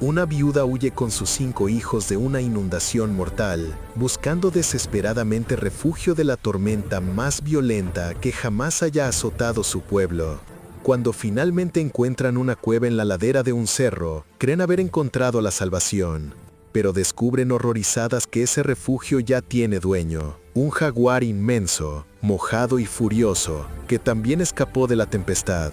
Una viuda huye con sus 5 hijos de una inundación mortal, buscando desesperadamente refugio de la tormenta más violenta que jamás haya azotado su pueblo. Cuando finalmente encuentran una cueva en la ladera de un cerro, creen haber encontrado la salvación, pero descubren horrorizadas que ese refugio ya tiene dueño, un jaguar inmenso, mojado y furioso, que también escapó de la tempestad.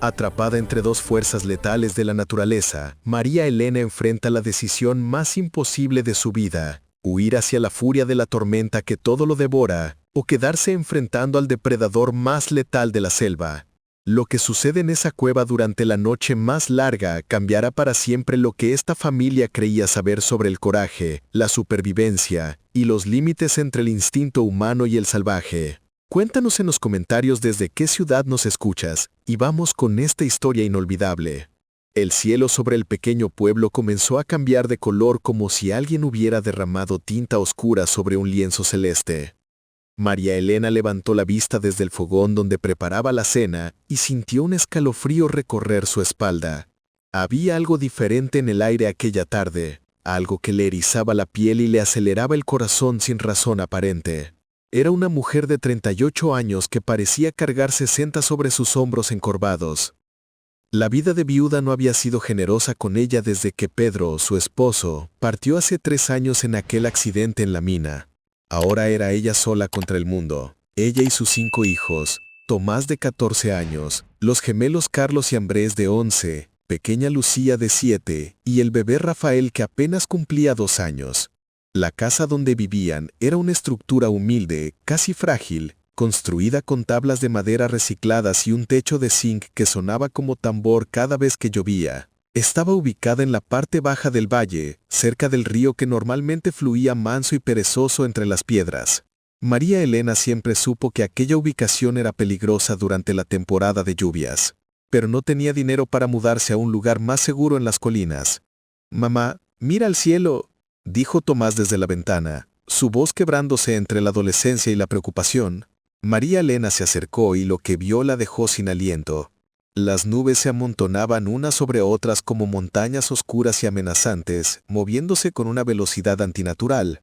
Atrapada entre 2 fuerzas letales de la naturaleza, María Elena enfrenta la decisión más imposible de su vida: huir hacia la furia de la tormenta que todo lo devora, o quedarse enfrentando al depredador más letal de la selva. Lo que sucede en esa cueva durante la noche más larga cambiará para siempre lo que esta familia creía saber sobre el coraje, la supervivencia y los límites entre el instinto humano y el salvaje. Cuéntanos en los comentarios desde qué ciudad nos escuchas, y vamos con esta historia inolvidable. El cielo sobre el pequeño pueblo comenzó a cambiar de color como si alguien hubiera derramado tinta oscura sobre un lienzo celeste. María Elena levantó la vista desde el fogón donde preparaba la cena y sintió un escalofrío recorrer su espalda. Había algo diferente en el aire aquella tarde, algo que le erizaba la piel y le aceleraba el corazón sin razón aparente. Era una mujer de 38 años que parecía cargar 60 sobre sus hombros encorvados. La vida de viuda no había sido generosa con ella desde que Pedro, su esposo, partió hace 3 años en aquel accidente en la mina. Ahora era ella sola contra el mundo. Ella y sus 5 hijos, Tomás de 14 años, los gemelos Carlos y Andrés de 11, pequeña Lucía de 7 y el bebé Rafael que apenas cumplía 2 años. La casa donde vivían era una estructura humilde, casi frágil, construida con tablas de madera recicladas y un techo de zinc que sonaba como tambor cada vez que llovía. Estaba ubicada en la parte baja del valle, cerca del río que normalmente fluía manso y perezoso entre las piedras. María Elena siempre supo que aquella ubicación era peligrosa durante la temporada de lluvias, pero no tenía dinero para mudarse a un lugar más seguro en las colinas. «Mamá, mira al cielo», dijo Tomás desde la ventana, su voz quebrándose entre la adolescencia y la preocupación. María Elena se acercó y lo que vio la dejó sin aliento. Las nubes se amontonaban unas sobre otras como montañas oscuras y amenazantes, moviéndose con una velocidad antinatural.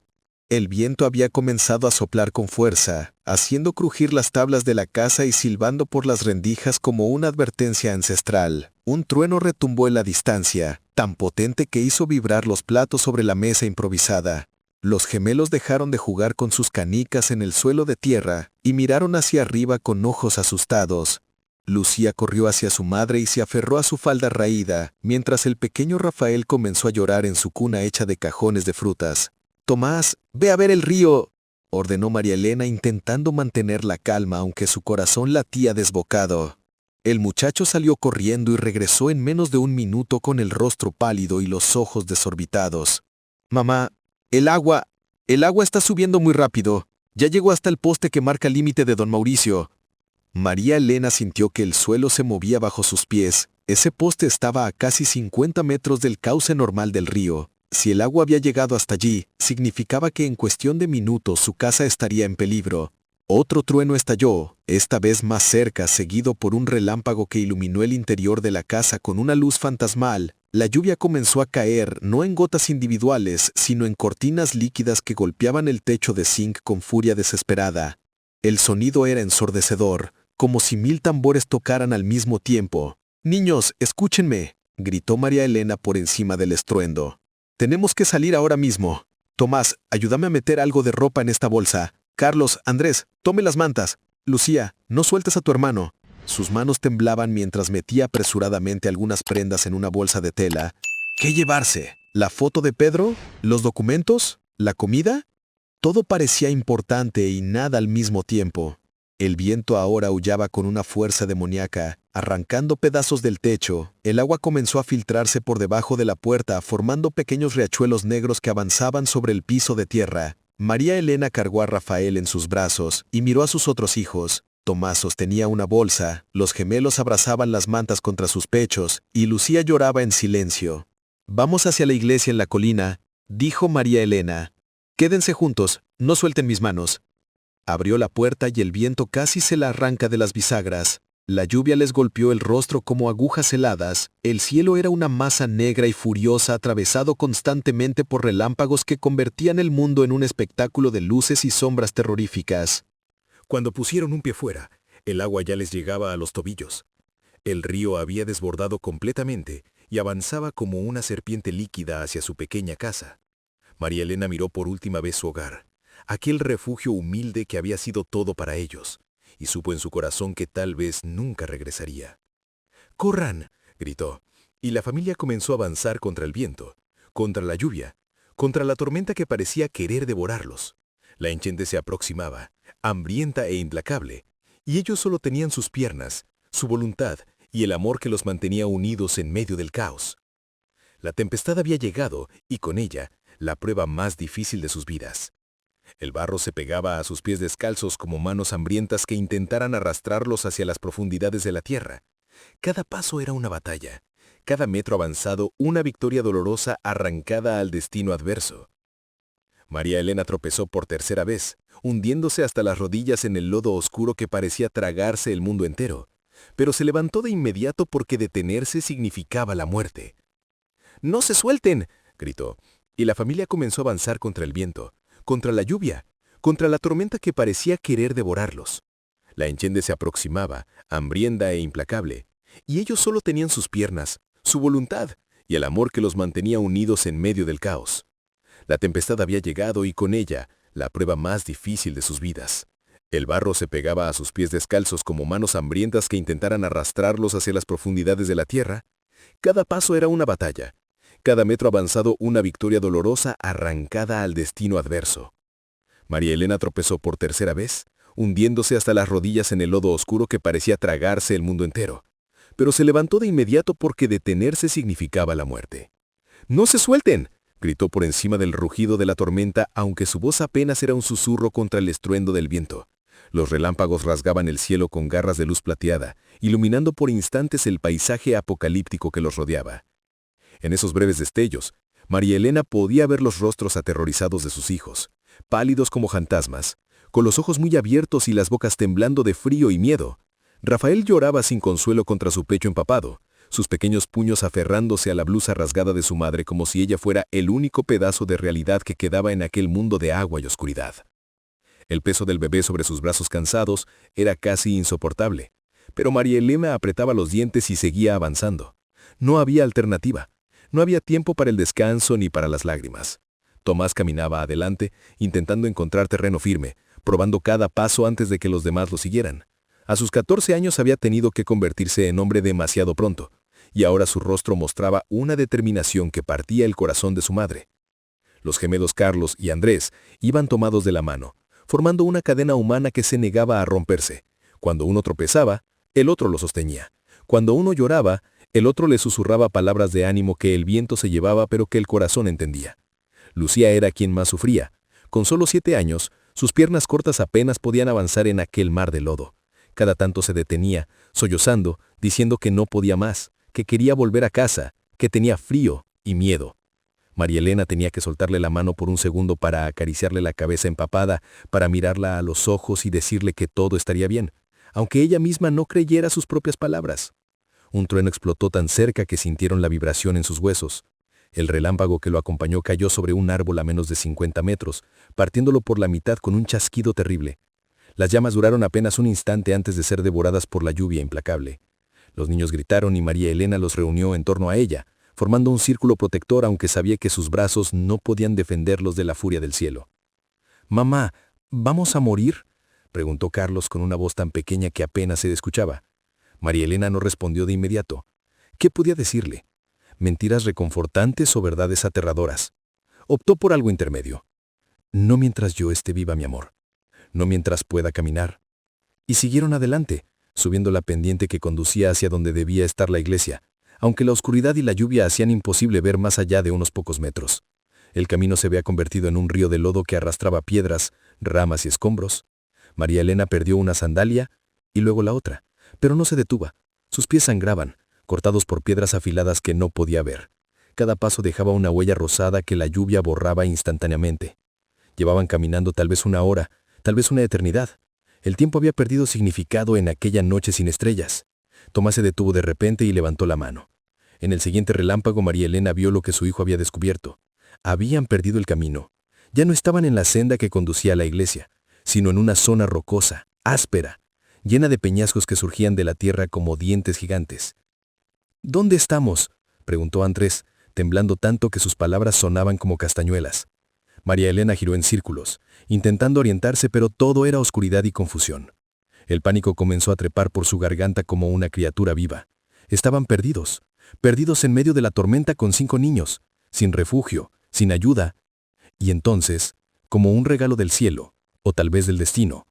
El viento había comenzado a soplar con fuerza, haciendo crujir las tablas de la casa y silbando por las rendijas como una advertencia ancestral. Un trueno retumbó en la distancia, tan potente que hizo vibrar los platos sobre la mesa improvisada. Los gemelos dejaron de jugar con sus canicas en el suelo de tierra y miraron hacia arriba con ojos asustados. Lucía corrió hacia su madre y se aferró a su falda raída, mientras el pequeño Rafael comenzó a llorar en su cuna hecha de cajones de frutas. «Tomás, ve a ver el río», ordenó María Elena intentando mantener la calma aunque su corazón latía desbocado. El muchacho salió corriendo y regresó en menos de 1 minuto con el rostro pálido y los ojos desorbitados. «Mamá, el agua está subiendo muy rápido. Ya llegó hasta el poste que marca el límite de Don Mauricio». María Elena sintió que el suelo se movía bajo sus pies. Ese poste estaba a casi 50 metros del cauce normal del río. Si el agua había llegado hasta allí, significaba que en cuestión de minutos su casa estaría en peligro. Otro trueno estalló, esta vez más cerca, seguido por un relámpago que iluminó el interior de la casa con una luz fantasmal. La lluvia comenzó a caer no en gotas individuales, sino en cortinas líquidas que golpeaban el techo de zinc con furia desesperada. El sonido era ensordecedor, como si 1000 tambores tocaran al mismo tiempo. «Niños, escúchenme», gritó María Elena por encima del estruendo. «Tenemos que salir ahora mismo. Tomás, ayúdame a meter algo de ropa en esta bolsa. Carlos, Andrés, tome las mantas. Lucía, no sueltes a tu hermano». Sus manos temblaban mientras metía apresuradamente algunas prendas en una bolsa de tela. ¿Qué llevarse? ¿La foto de Pedro? ¿Los documentos? ¿La comida? Todo parecía importante y nada al mismo tiempo. El viento ahora aullaba con una fuerza demoníaca, arrancando pedazos del techo. El agua comenzó a filtrarse por debajo de la puerta, formando pequeños riachuelos negros que avanzaban sobre el piso de tierra. María Elena cargó a Rafael en sus brazos y miró a sus otros hijos. Tomás sostenía una bolsa, los gemelos abrazaban las mantas contra sus pechos y Lucía lloraba en silencio. «Vamos hacia la iglesia en la colina», dijo María Elena. «Quédense juntos, no suelten mis manos». Abrió la puerta y el viento casi se la arranca de las bisagras. La lluvia les golpeó el rostro como agujas heladas, el cielo era una masa negra y furiosa atravesado constantemente por relámpagos que convertían el mundo en un espectáculo de luces y sombras terroríficas. Cuando pusieron un pie fuera, el agua ya les llegaba a los tobillos. El río había desbordado completamente y avanzaba como una serpiente líquida hacia su pequeña casa. María Elena miró por última vez su hogar, aquel refugio humilde que había sido todo para ellos, y supo en su corazón que tal vez nunca regresaría. ¡Corran!, gritó, y la familia comenzó a avanzar contra el viento, contra la lluvia, contra la tormenta que parecía querer devorarlos. La enchente se aproximaba, hambrienta e implacable, y ellos solo tenían sus piernas, su voluntad y el amor que los mantenía unidos en medio del caos. La tempestad había llegado, y con ella, la prueba más difícil de sus vidas. El barro se pegaba a sus pies descalzos como manos hambrientas que intentaran arrastrarlos hacia las profundidades de la tierra. Cada paso era una batalla, cada metro avanzado una victoria dolorosa arrancada al destino adverso. María Elena tropezó por tercera vez, hundiéndose hasta las rodillas en el lodo oscuro que parecía tragarse el mundo entero, pero se levantó de inmediato porque detenerse significaba la muerte. ¡No se suelten!, gritó, y la familia comenzó a avanzar contra el viento, contra la lluvia, contra la tormenta que parecía querer devorarlos. La enchente se aproximaba, hambrienta e implacable, y ellos solo tenían sus piernas, su voluntad y el amor que los mantenía unidos en medio del caos. La tempestad había llegado y con ella, la prueba más difícil de sus vidas. El barro se pegaba a sus pies descalzos como manos hambrientas que intentaran arrastrarlos hacia las profundidades de la tierra. Cada paso era una batalla, cada metro avanzado una victoria dolorosa arrancada al destino adverso. María Elena tropezó por tercera vez, hundiéndose hasta las rodillas en el lodo oscuro que parecía tragarse el mundo entero, pero se levantó de inmediato porque detenerse significaba la muerte. ¡No se suelten!, gritó por encima del rugido de la tormenta, aunque su voz apenas era un susurro contra el estruendo del viento. Los relámpagos rasgaban el cielo con garras de luz plateada, iluminando por instantes el paisaje apocalíptico que los rodeaba. En esos breves destellos, María Elena podía ver los rostros aterrorizados de sus hijos, pálidos como fantasmas, con los ojos muy abiertos y las bocas temblando de frío y miedo. Rafael lloraba sin consuelo contra su pecho empapado, sus pequeños puños aferrándose a la blusa rasgada de su madre como si ella fuera el único pedazo de realidad que quedaba en aquel mundo de agua y oscuridad. El peso del bebé sobre sus brazos cansados era casi insoportable, pero María Elena apretaba los dientes y seguía avanzando. No había alternativa. No había tiempo para el descanso ni para las lágrimas. Tomás caminaba adelante, intentando encontrar terreno firme, probando cada paso antes de que los demás lo siguieran. A sus 14 años había tenido que convertirse en hombre demasiado pronto, y ahora su rostro mostraba una determinación que partía el corazón de su madre. Los gemelos Carlos y Andrés iban tomados de la mano, formando una cadena humana que se negaba a romperse. Cuando uno tropezaba, el otro lo sostenía. Cuando uno lloraba, el otro le susurraba palabras de ánimo que el viento se llevaba pero que el corazón entendía. Lucía era quien más sufría. Con solo 7 años, sus piernas cortas apenas podían avanzar en aquel mar de lodo. Cada tanto se detenía, sollozando, diciendo que no podía más, que quería volver a casa, que tenía frío y miedo. María Elena tenía que soltarle la mano por un segundo para acariciarle la cabeza empapada, para mirarla a los ojos y decirle que todo estaría bien, aunque ella misma no creyera sus propias palabras. Un trueno explotó tan cerca que sintieron la vibración en sus huesos. El relámpago que lo acompañó cayó sobre un árbol a menos de 50 metros, partiéndolo por la mitad con un chasquido terrible. Las llamas duraron apenas un instante antes de ser devoradas por la lluvia implacable. Los niños gritaron y María Elena los reunió en torno a ella, formando un círculo protector aunque sabía que sus brazos no podían defenderlos de la furia del cielo. «Mamá, ¿vamos a morir?», preguntó Carlos con una voz tan pequeña que apenas se escuchaba. María Elena no respondió de inmediato. ¿Qué podía decirle? ¿Mentiras reconfortantes o verdades aterradoras? Optó por algo intermedio. No mientras yo esté viva, mi amor. No mientras pueda caminar. Y siguieron adelante, subiendo la pendiente que conducía hacia donde debía estar la iglesia, aunque la oscuridad y la lluvia hacían imposible ver más allá de unos pocos metros. El camino se había convertido en un río de lodo que arrastraba piedras, ramas y escombros. María Elena perdió una sandalia y luego la otra. Pero no se detuvo. Sus pies sangraban, cortados por piedras afiladas que no podía ver. Cada paso dejaba una huella rosada que la lluvia borraba instantáneamente. Llevaban caminando tal vez una hora, tal vez una eternidad. El tiempo había perdido significado en aquella noche sin estrellas. Tomás se detuvo de repente y levantó la mano. En el siguiente relámpago María Elena vio lo que su hijo había descubierto. Habían perdido el camino. Ya no estaban en la senda que conducía a la iglesia, sino en una zona rocosa, áspera, llena de peñascos que surgían de la tierra como dientes gigantes. ¿Dónde estamos?, preguntó Andrés, temblando tanto que sus palabras sonaban como castañuelas. María Elena giró en círculos, intentando orientarse, pero todo era oscuridad y confusión. El pánico comenzó a trepar por su garganta como una criatura viva. Estaban perdidos, perdidos en medio de la tormenta con 5 niños, sin refugio, sin ayuda. Y entonces, como un regalo del cielo, o tal vez del destino,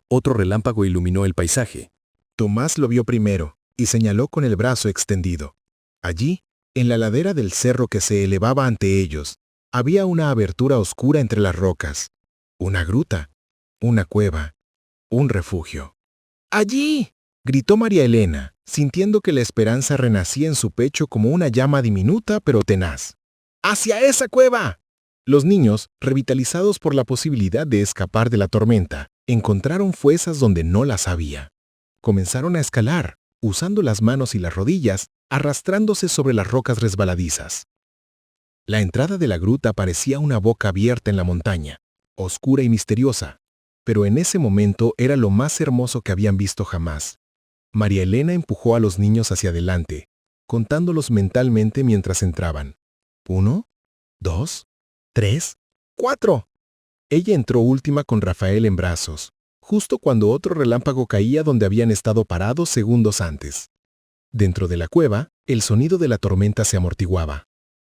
otro relámpago iluminó el paisaje. Tomás lo vio primero y señaló con el brazo extendido. Allí, en la ladera del cerro que se elevaba ante ellos, había una abertura oscura entre las rocas, una gruta, una cueva, un refugio. ¡Allí!, gritó María Elena, sintiendo que la esperanza renacía en su pecho como una llama diminuta pero tenaz. ¡Hacia esa cueva! Los niños, revitalizados por la posibilidad de escapar de la tormenta, encontraron fuerzas donde no las había. Comenzaron a escalar, usando las manos y las rodillas, arrastrándose sobre las rocas resbaladizas. La entrada de la gruta parecía una boca abierta en la montaña, oscura y misteriosa, pero en ese momento era lo más hermoso que habían visto jamás. María Elena empujó a los niños hacia adelante, contándolos mentalmente mientras entraban. 1, 2, 3, 4. Ella entró última con Rafael en brazos, justo cuando otro relámpago caía donde habían estado parados segundos antes. Dentro de la cueva, el sonido de la tormenta se amortiguaba.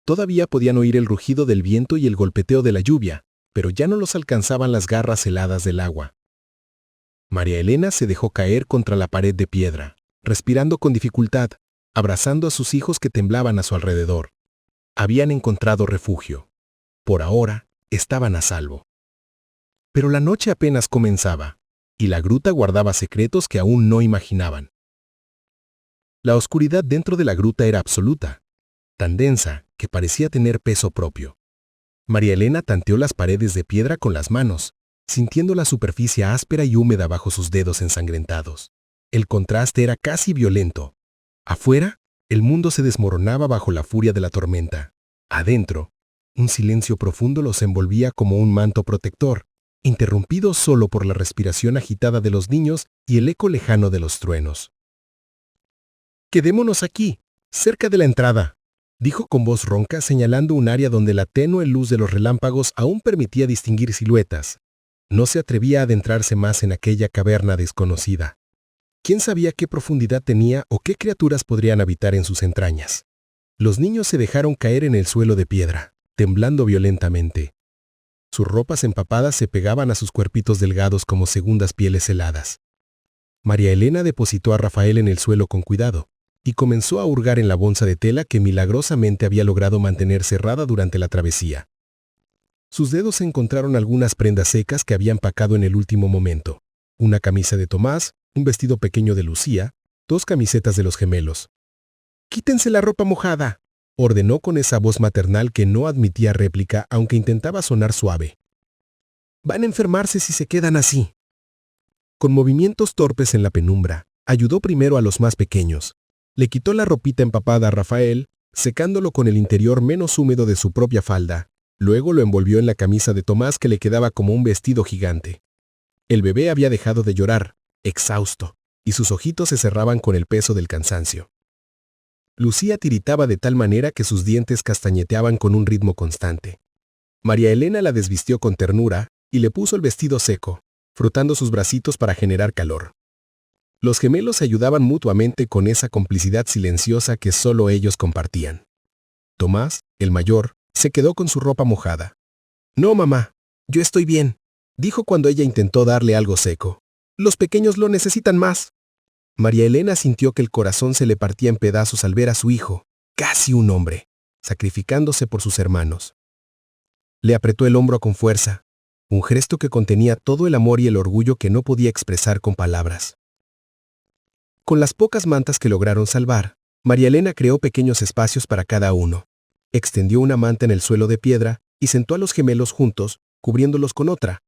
Todavía podían oír el rugido del viento y el golpeteo de la lluvia, pero ya no los alcanzaban las garras heladas del agua. María Elena se dejó caer contra la pared de piedra, respirando con dificultad, abrazando a sus hijos que temblaban a su alrededor. Habían encontrado refugio. Por ahora, estaban a salvo. Pero la noche apenas comenzaba, y la gruta guardaba secretos que aún no imaginaban. La oscuridad dentro de la gruta era absoluta, tan densa que parecía tener peso propio. María Elena tanteó las paredes de piedra con las manos, sintiendo la superficie áspera y húmeda bajo sus dedos ensangrentados. El contraste era casi violento. Afuera, el mundo se desmoronaba bajo la furia de la tormenta. Adentro, un silencio profundo los envolvía como un manto protector, interrumpido solo por la respiración agitada de los niños y el eco lejano de los truenos. «Quedémonos aquí, cerca de la entrada», dijo con voz ronca, señalando un área donde la tenue luz de los relámpagos aún permitía distinguir siluetas. No se atrevía a adentrarse más en aquella caverna desconocida. ¿Quién sabía qué profundidad tenía o qué criaturas podrían habitar en sus entrañas? Los niños se dejaron caer en el suelo de piedra, temblando violentamente. Sus ropas empapadas se pegaban a sus cuerpitos delgados como segundas pieles heladas. María Elena depositó a Rafael en el suelo con cuidado y comenzó a hurgar en la bonza de tela que milagrosamente había logrado mantener cerrada durante la travesía. Sus dedos encontraron algunas prendas secas que había empacado en el último momento. Una camisa de Tomás, un vestido pequeño de Lucía, 2 camisetas de los gemelos. «Quítense la ropa mojada», ordenó con esa voz maternal que no admitía réplica aunque intentaba sonar suave. «Van a enfermarse si se quedan así». Con movimientos torpes en la penumbra, ayudó primero a los más pequeños. Le quitó la ropita empapada a Rafael, secándolo con el interior menos húmedo de su propia falda. Luego lo envolvió en la camisa de Tomás que le quedaba como un vestido gigante. El bebé había dejado de llorar, exhausto, y sus ojitos se cerraban con el peso del cansancio. Lucía tiritaba de tal manera que sus dientes castañeteaban con un ritmo constante. María Elena la desvistió con ternura y le puso el vestido seco, frotando sus bracitos para generar calor. Los gemelos se ayudaban mutuamente con esa complicidad silenciosa que solo ellos compartían. Tomás, el mayor, se quedó con su ropa mojada. «No, mamá, yo estoy bien», dijo cuando ella intentó darle algo seco. «Los pequeños lo necesitan más». María Elena sintió que el corazón se le partía en pedazos al ver a su hijo, casi un hombre, sacrificándose por sus hermanos. Le apretó el hombro con fuerza, un gesto que contenía todo el amor y el orgullo que no podía expresar con palabras. Con las pocas mantas que lograron salvar, María Elena creó pequeños espacios para cada uno. Extendió una manta en el suelo de piedra y sentó a los gemelos juntos, cubriéndolos con otra.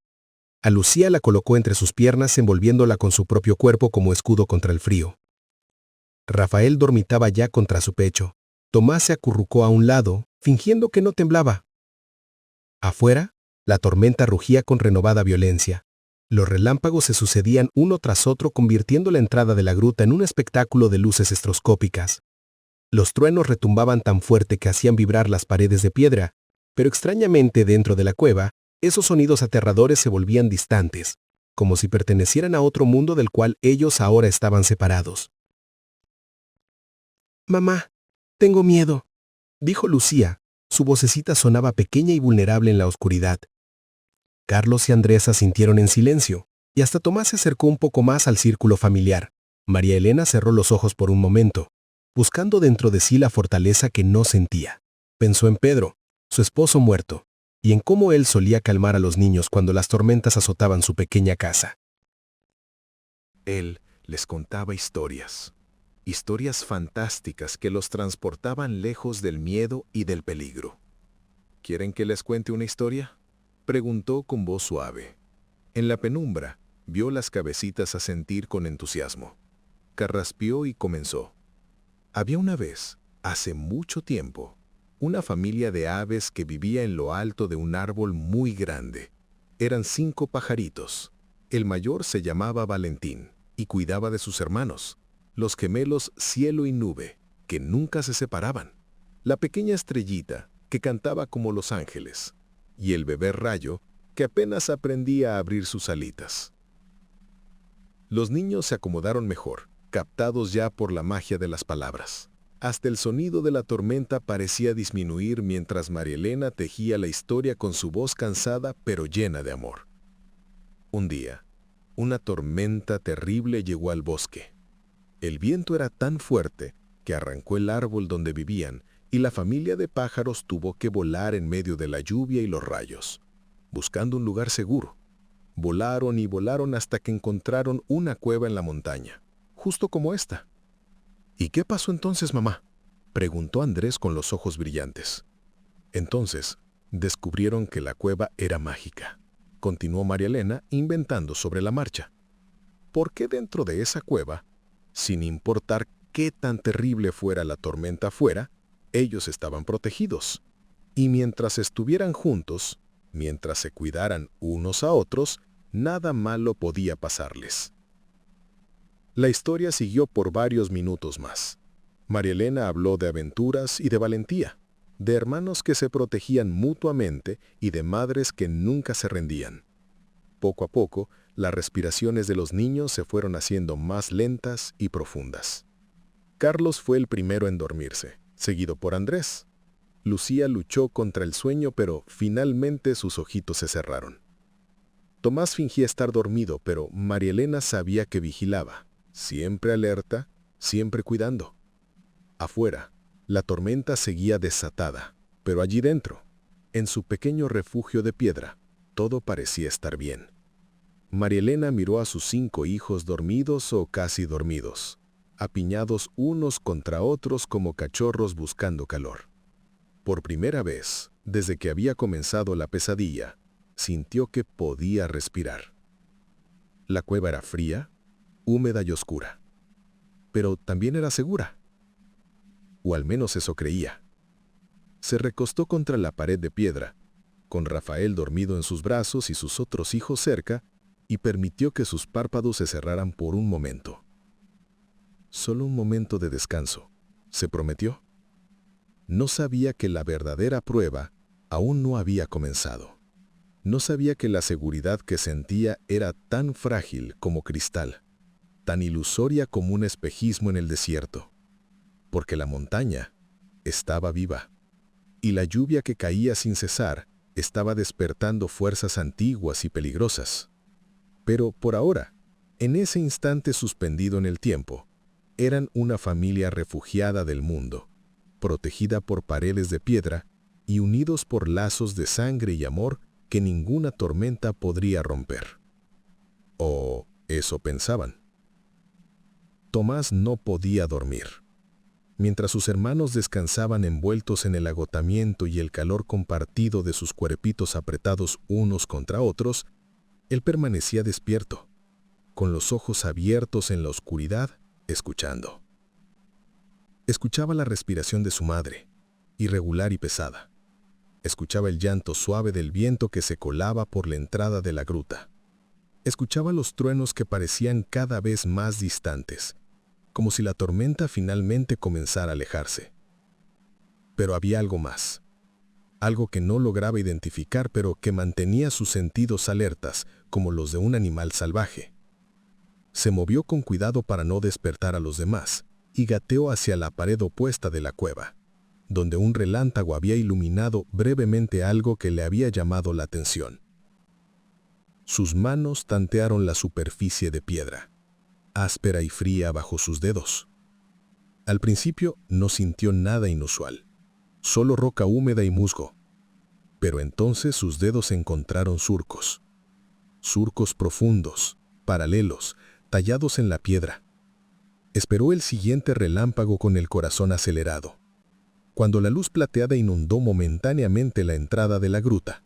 A Lucía la colocó entre sus piernas envolviéndola con su propio cuerpo como escudo contra el frío. Rafael dormitaba ya contra su pecho. Tomás se acurrucó a un lado, fingiendo que no temblaba. Afuera, la tormenta rugía con renovada violencia. Los relámpagos se sucedían uno tras otro, convirtiendo la entrada de la gruta en un espectáculo de luces estroscópicas. Los truenos retumbaban tan fuerte que hacían vibrar las paredes de piedra, pero extrañamente dentro de la cueva, esos sonidos aterradores se volvían distantes, como si pertenecieran a otro mundo del cual ellos ahora estaban separados. «Mamá, tengo miedo», dijo Lucía. Su vocecita sonaba pequeña y vulnerable en la oscuridad. Carlos y Andresa sintieron en silencio, y hasta Tomás se acercó un poco más al círculo familiar. María Elena cerró los ojos por un momento, buscando dentro de sí la fortaleza que no sentía. Pensó en Pedro, su esposo muerto, y en cómo él solía calmar a los niños cuando las tormentas azotaban su pequeña casa. Él les contaba historias fantásticas que los transportaban lejos del miedo y del peligro. ¿Quieren que les cuente una historia?, preguntó con voz suave. En la penumbra, vio las cabecitas asentir con entusiasmo. Carraspeó y comenzó. Había una vez, hace mucho tiempo, una familia de aves que vivía en lo alto de un árbol muy grande. Eran 5 pajaritos. El mayor se llamaba Valentín y cuidaba de sus hermanos, los gemelos Cielo y Nube, que nunca se separaban. La pequeña Estrellita, que cantaba como los ángeles, y el bebé Rayo, que apenas aprendía a abrir sus alitas. Los niños se acomodaron mejor, captados ya por la magia de las palabras. Hasta el sonido de la tormenta parecía disminuir mientras María Elena tejía la historia con su voz cansada pero llena de amor. Un día, una tormenta terrible llegó al bosque. El viento era tan fuerte que arrancó el árbol donde vivían y la familia de pájaros tuvo que volar en medio de la lluvia y los rayos, buscando un lugar seguro. Volaron y volaron hasta que encontraron una cueva en la montaña, justo como esta. ¿Y qué pasó entonces, mamá?, preguntó Andrés con los ojos brillantes. Entonces, descubrieron que la cueva era mágica, continuó María Elena inventando sobre la marcha. Porque dentro de esa cueva, sin importar qué tan terrible fuera la tormenta afuera, ellos estaban protegidos. Y mientras estuvieran juntos, mientras se cuidaran unos a otros, nada malo podía pasarles. La historia siguió por varios minutos más. María Elena habló de aventuras y de valentía, de hermanos que se protegían mutuamente y de madres que nunca se rendían. Poco a poco, las respiraciones de los niños se fueron haciendo más lentas y profundas. Carlos fue el primero en dormirse, seguido por Andrés. Lucía luchó contra el sueño, pero finalmente sus ojitos se cerraron. Tomás fingía estar dormido, pero María Elena sabía que vigilaba, siempre alerta, siempre cuidando. Afuera, la tormenta seguía desatada, pero allí dentro, en su pequeño refugio de piedra, todo parecía estar bien. María Elena miró a sus 5 hijos dormidos o casi dormidos, apiñados unos contra otros como cachorros buscando calor. Por primera vez, desde que había comenzado la pesadilla, sintió que podía respirar. La cueva era fría, húmeda y oscura, pero también era segura. O al menos eso creía. Se recostó contra la pared de piedra, con Rafael dormido en sus brazos y sus otros hijos cerca, y permitió que sus párpados se cerraran por un momento. Solo un momento de descanso, se prometió. No sabía que la verdadera prueba aún no había comenzado. No sabía que la seguridad que sentía era tan frágil como cristal, tan ilusoria como un espejismo en el desierto, porque la montaña estaba viva, y la lluvia que caía sin cesar estaba despertando fuerzas antiguas y peligrosas. Pero por ahora, en ese instante suspendido en el tiempo, eran una familia refugiada del mundo, protegida por paredes de piedra y unidos por lazos de sangre y amor que ninguna tormenta podría romper. O eso pensaban. Tomás no podía dormir. Mientras sus hermanos descansaban envueltos en el agotamiento y el calor compartido de sus cuerpitos apretados unos contra otros, Él permanecía despierto, con los ojos abiertos en la oscuridad, escuchando. Escuchaba la respiración de su madre, irregular y pesada. Escuchaba el llanto suave del viento que se colaba por la entrada de la gruta. Escuchaba los truenos que parecían cada vez más distantes, como si la tormenta finalmente comenzara a alejarse. Pero había algo más. Algo que no lograba identificar, pero que mantenía sus sentidos alertas, como los de un animal salvaje. Se movió con cuidado para no despertar a los demás, y gateó hacia la pared opuesta de la cueva, donde un relámpago había iluminado brevemente algo que le había llamado la atención. Sus manos tantearon la superficie de piedra, áspera y fría bajo sus dedos. Al principio no sintió nada inusual, solo roca húmeda y musgo. Pero entonces sus dedos encontraron surcos. Surcos profundos, paralelos, tallados en la piedra. Esperó el siguiente relámpago con el corazón acelerado. Cuando la luz plateada inundó momentáneamente la entrada de la gruta,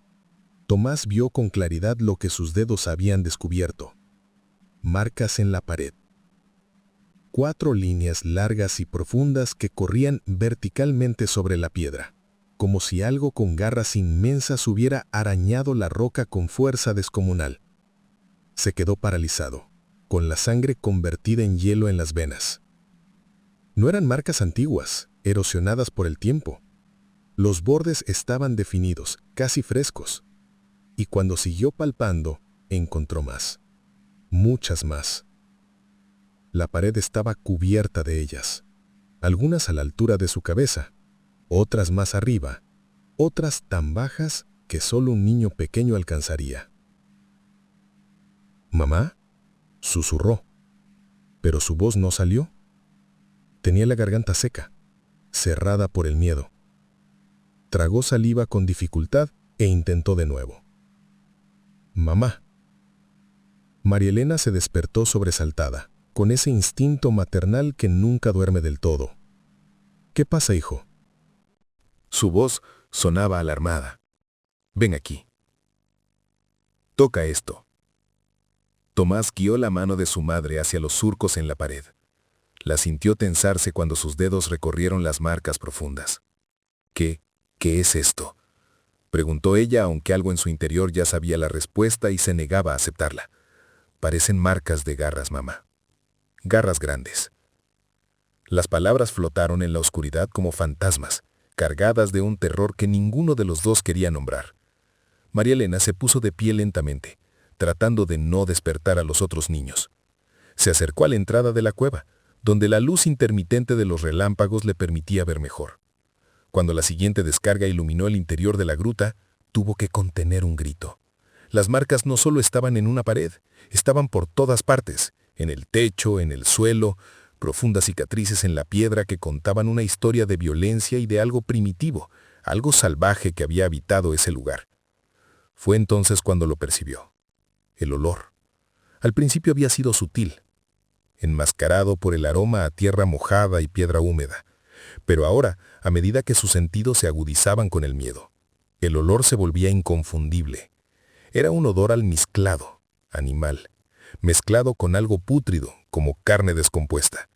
Tomás vio con claridad lo que sus dedos habían descubierto. Marcas en la pared. 4 líneas largas y profundas que corrían verticalmente sobre la piedra, como si algo con garras inmensas hubiera arañado la roca con fuerza descomunal. Se quedó paralizado, con la sangre convertida en hielo en las venas. No eran marcas antiguas, erosionadas por el tiempo. Los bordes estaban definidos, casi frescos. Y cuando siguió palpando, encontró más. Muchas más. La pared estaba cubierta de ellas, algunas a la altura de su cabeza, otras más arriba, otras tan bajas que solo un niño pequeño alcanzaría. «¿Mamá?», susurró, pero su voz no salió. Tenía la garganta seca, cerrada por el miedo. Tragó saliva con dificultad e intentó de nuevo. «Mamá». María Elena se despertó sobresaltada, con ese instinto maternal que nunca duerme del todo. «¿Qué pasa, hijo?». Su voz sonaba alarmada. «Ven aquí. Toca esto». Tomás guió la mano de su madre hacia los surcos en la pared. La sintió tensarse cuando sus dedos recorrieron las marcas profundas. ¿Qué es esto?», preguntó ella, aunque algo en su interior ya sabía la respuesta y se negaba a aceptarla. «Parecen marcas de garras, mamá. Garras grandes». Las palabras flotaron en la oscuridad como fantasmas, cargadas de un terror que ninguno de los dos quería nombrar. María Elena se puso de pie lentamente, tratando de no despertar a los otros niños. Se acercó a la entrada de la cueva, donde la luz intermitente de los relámpagos le permitía ver mejor. Cuando la siguiente descarga iluminó el interior de la gruta, tuvo que contener un grito. Las marcas no solo estaban en una pared, estaban por todas partes, en el techo, en el suelo, profundas cicatrices en la piedra que contaban una historia de violencia y de algo primitivo, algo salvaje que había habitado ese lugar. Fue entonces cuando lo percibió. El olor. Al principio había sido sutil, enmascarado por el aroma a tierra mojada y piedra húmeda. Pero ahora, a medida que sus sentidos se agudizaban con el miedo, el olor se volvía inconfundible. Era un odor almizclado, animal, mezclado con algo pútrido, como carne descompuesta.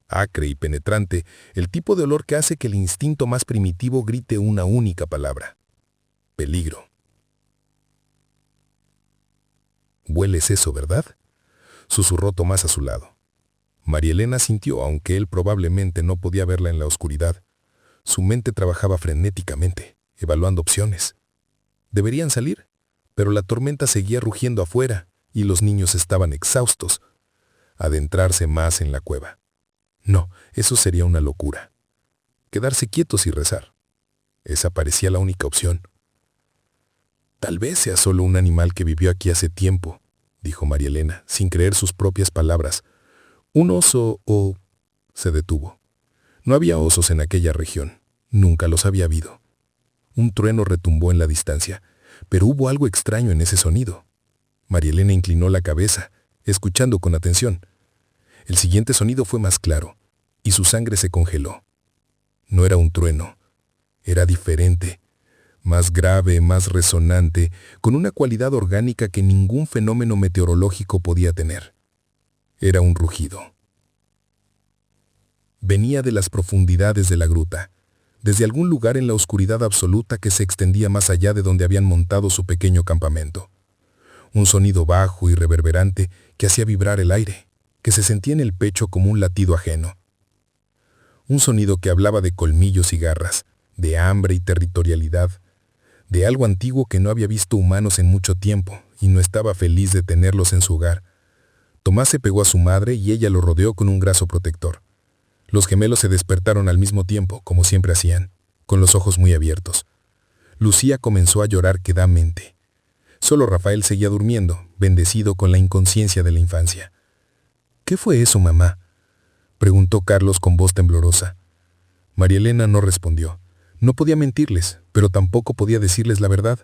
Acre y penetrante, el tipo de olor que hace que el instinto más primitivo grite una única palabra: peligro. «¿Hueles eso, verdad?», susurró Tomás a su lado. María Elena sintió, aunque él probablemente no podía verla en la oscuridad. Su mente trabajaba frenéticamente, evaluando opciones. Deberían salir, pero la tormenta seguía rugiendo afuera y los niños estaban exhaustos. Adentrarse más en la cueva. No, eso sería una locura. Quedarse quietos y rezar. Esa parecía la única opción. «Tal vez sea solo un animal que vivió aquí hace tiempo», dijo María Elena, sin creer sus propias palabras. «Un oso o...». Se detuvo. No había osos en aquella región. Nunca los había habido. Un trueno retumbó en la distancia, pero hubo algo extraño en ese sonido. María Elena inclinó la cabeza, escuchando con atención. El siguiente sonido fue más claro, y su sangre se congeló. No era un trueno. Era diferente, más grave, más resonante, con una cualidad orgánica que ningún fenómeno meteorológico podía tener. Era un rugido. Venía de las profundidades de la gruta, desde algún lugar en la oscuridad absoluta que se extendía más allá de donde habían montado su pequeño campamento. Un sonido bajo y reverberante que hacía vibrar el aire, que se sentía en el pecho como un latido ajeno. Un sonido que hablaba de colmillos y garras, de hambre y territorialidad, de algo antiguo que no había visto humanos en mucho tiempo y no estaba feliz de tenerlos en su hogar. Tomás se pegó a su madre y ella lo rodeó con un brazo protector. Los gemelos se despertaron al mismo tiempo, como siempre hacían, con los ojos muy abiertos. Lucía comenzó a llorar quedamente. Solo Rafael seguía durmiendo, bendecido con la inconsciencia de la infancia. «¿Qué fue eso, mamá?», preguntó Carlos con voz temblorosa. María Elena no respondió. No podía mentirles, pero tampoco podía decirles la verdad,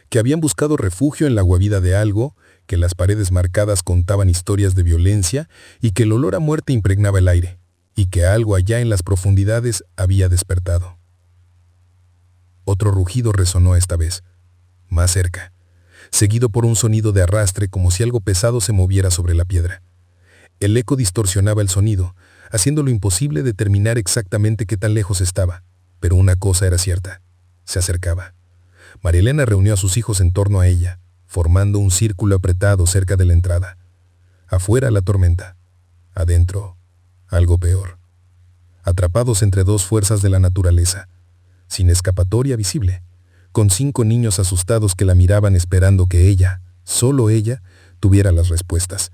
que habían buscado refugio en la guarida de algo, que las paredes marcadas contaban historias de violencia y que el olor a muerte impregnaba el aire, y que algo allá en las profundidades había despertado. Otro rugido resonó esta vez, más cerca, seguido por un sonido de arrastre como si algo pesado se moviera sobre la piedra. El eco distorsionaba el sonido, haciéndolo imposible determinar exactamente qué tan lejos estaba, pero una cosa era cierta, se acercaba. María Elena reunió a sus hijos en torno a ella, formando un círculo apretado cerca de la entrada. Afuera la tormenta, adentro algo peor. Atrapados entre dos fuerzas de la naturaleza, sin escapatoria visible, con 5 niños asustados que la miraban esperando que ella, solo ella, tuviera las respuestas.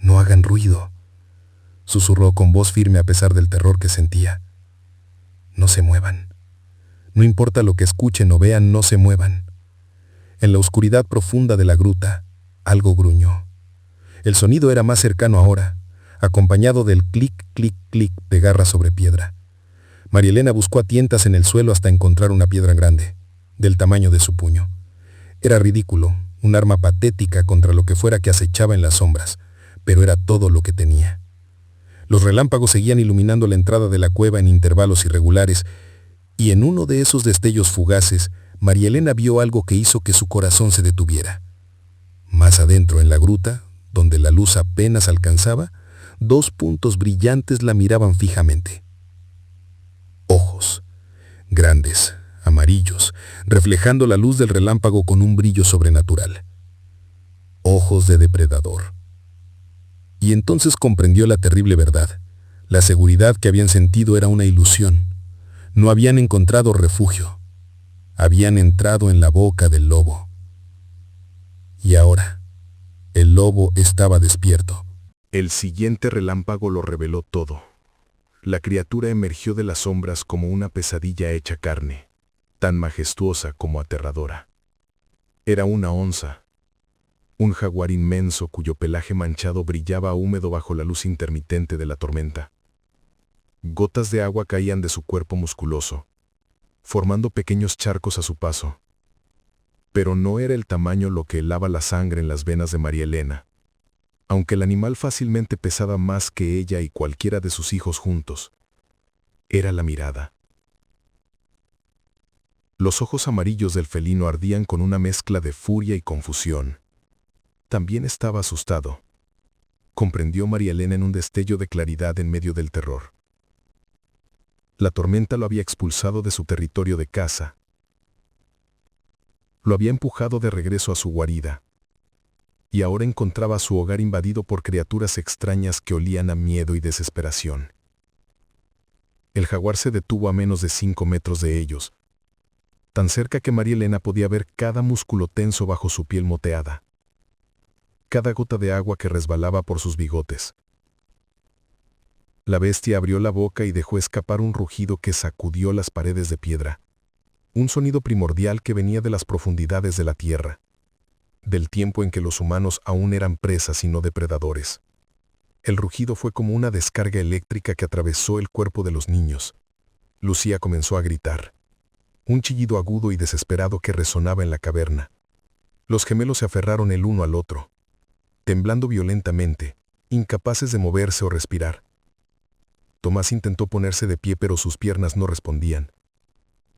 «No hagan ruido», susurró con voz firme a pesar del terror que sentía. «No se muevan. No importa lo que escuchen o vean, no se muevan». En la oscuridad profunda de la gruta, algo gruñó. El sonido era más cercano ahora, acompañado del clic, clic, clic de garra sobre piedra. María Elena buscó a tientas en el suelo hasta encontrar una piedra grande, del tamaño de su puño. Era ridículo, un arma patética contra lo que fuera que acechaba en las sombras, pero era todo lo que tenía. Los relámpagos seguían iluminando la entrada de la cueva en intervalos irregulares, y en uno de esos destellos fugaces, María Elena vio algo que hizo que su corazón se detuviera. Más adentro en la gruta, donde la luz apenas alcanzaba, 2 puntos brillantes la miraban fijamente. Ojos, grandes, amarillos, reflejando la luz del relámpago con un brillo sobrenatural. Ojos de depredador. Y entonces comprendió la terrible verdad. La seguridad que habían sentido era una ilusión. No habían encontrado refugio. Habían entrado en la boca del lobo. Y ahora, el lobo estaba despierto. El siguiente relámpago lo reveló todo. La criatura emergió de las sombras como una pesadilla hecha carne, tan majestuosa como aterradora. Era una onza, un jaguar inmenso cuyo pelaje manchado brillaba húmedo bajo la luz intermitente de la tormenta. Gotas de agua caían de su cuerpo musculoso, formando pequeños charcos a su paso. Pero no era el tamaño lo que helaba la sangre en las venas de María Elena, aunque el animal fácilmente pesaba más que ella y cualquiera de sus hijos juntos. Era la mirada. Los ojos amarillos del felino ardían con una mezcla de furia y confusión. También estaba asustado. Comprendió María Elena en un destello de claridad en medio del terror. La tormenta lo había expulsado de su territorio de caza. Lo había empujado de regreso a su guarida. Y ahora encontraba su hogar invadido por criaturas extrañas que olían a miedo y desesperación. El jaguar se detuvo a menos de 5 metros de ellos, tan cerca que María Elena podía ver cada músculo tenso bajo su piel moteada, cada gota de agua que resbalaba por sus bigotes. La bestia abrió la boca y dejó escapar un rugido que sacudió las paredes de piedra, un sonido primordial que venía de las profundidades de la tierra, del tiempo en que los humanos aún eran presas y no depredadores. El rugido fue como una descarga eléctrica que atravesó el cuerpo de los niños. Lucía comenzó a gritar, un chillido agudo y desesperado que resonaba en la caverna. Los gemelos se aferraron el uno al otro, temblando violentamente, incapaces de moverse o respirar. Tomás intentó ponerse de pie, pero sus piernas no respondían.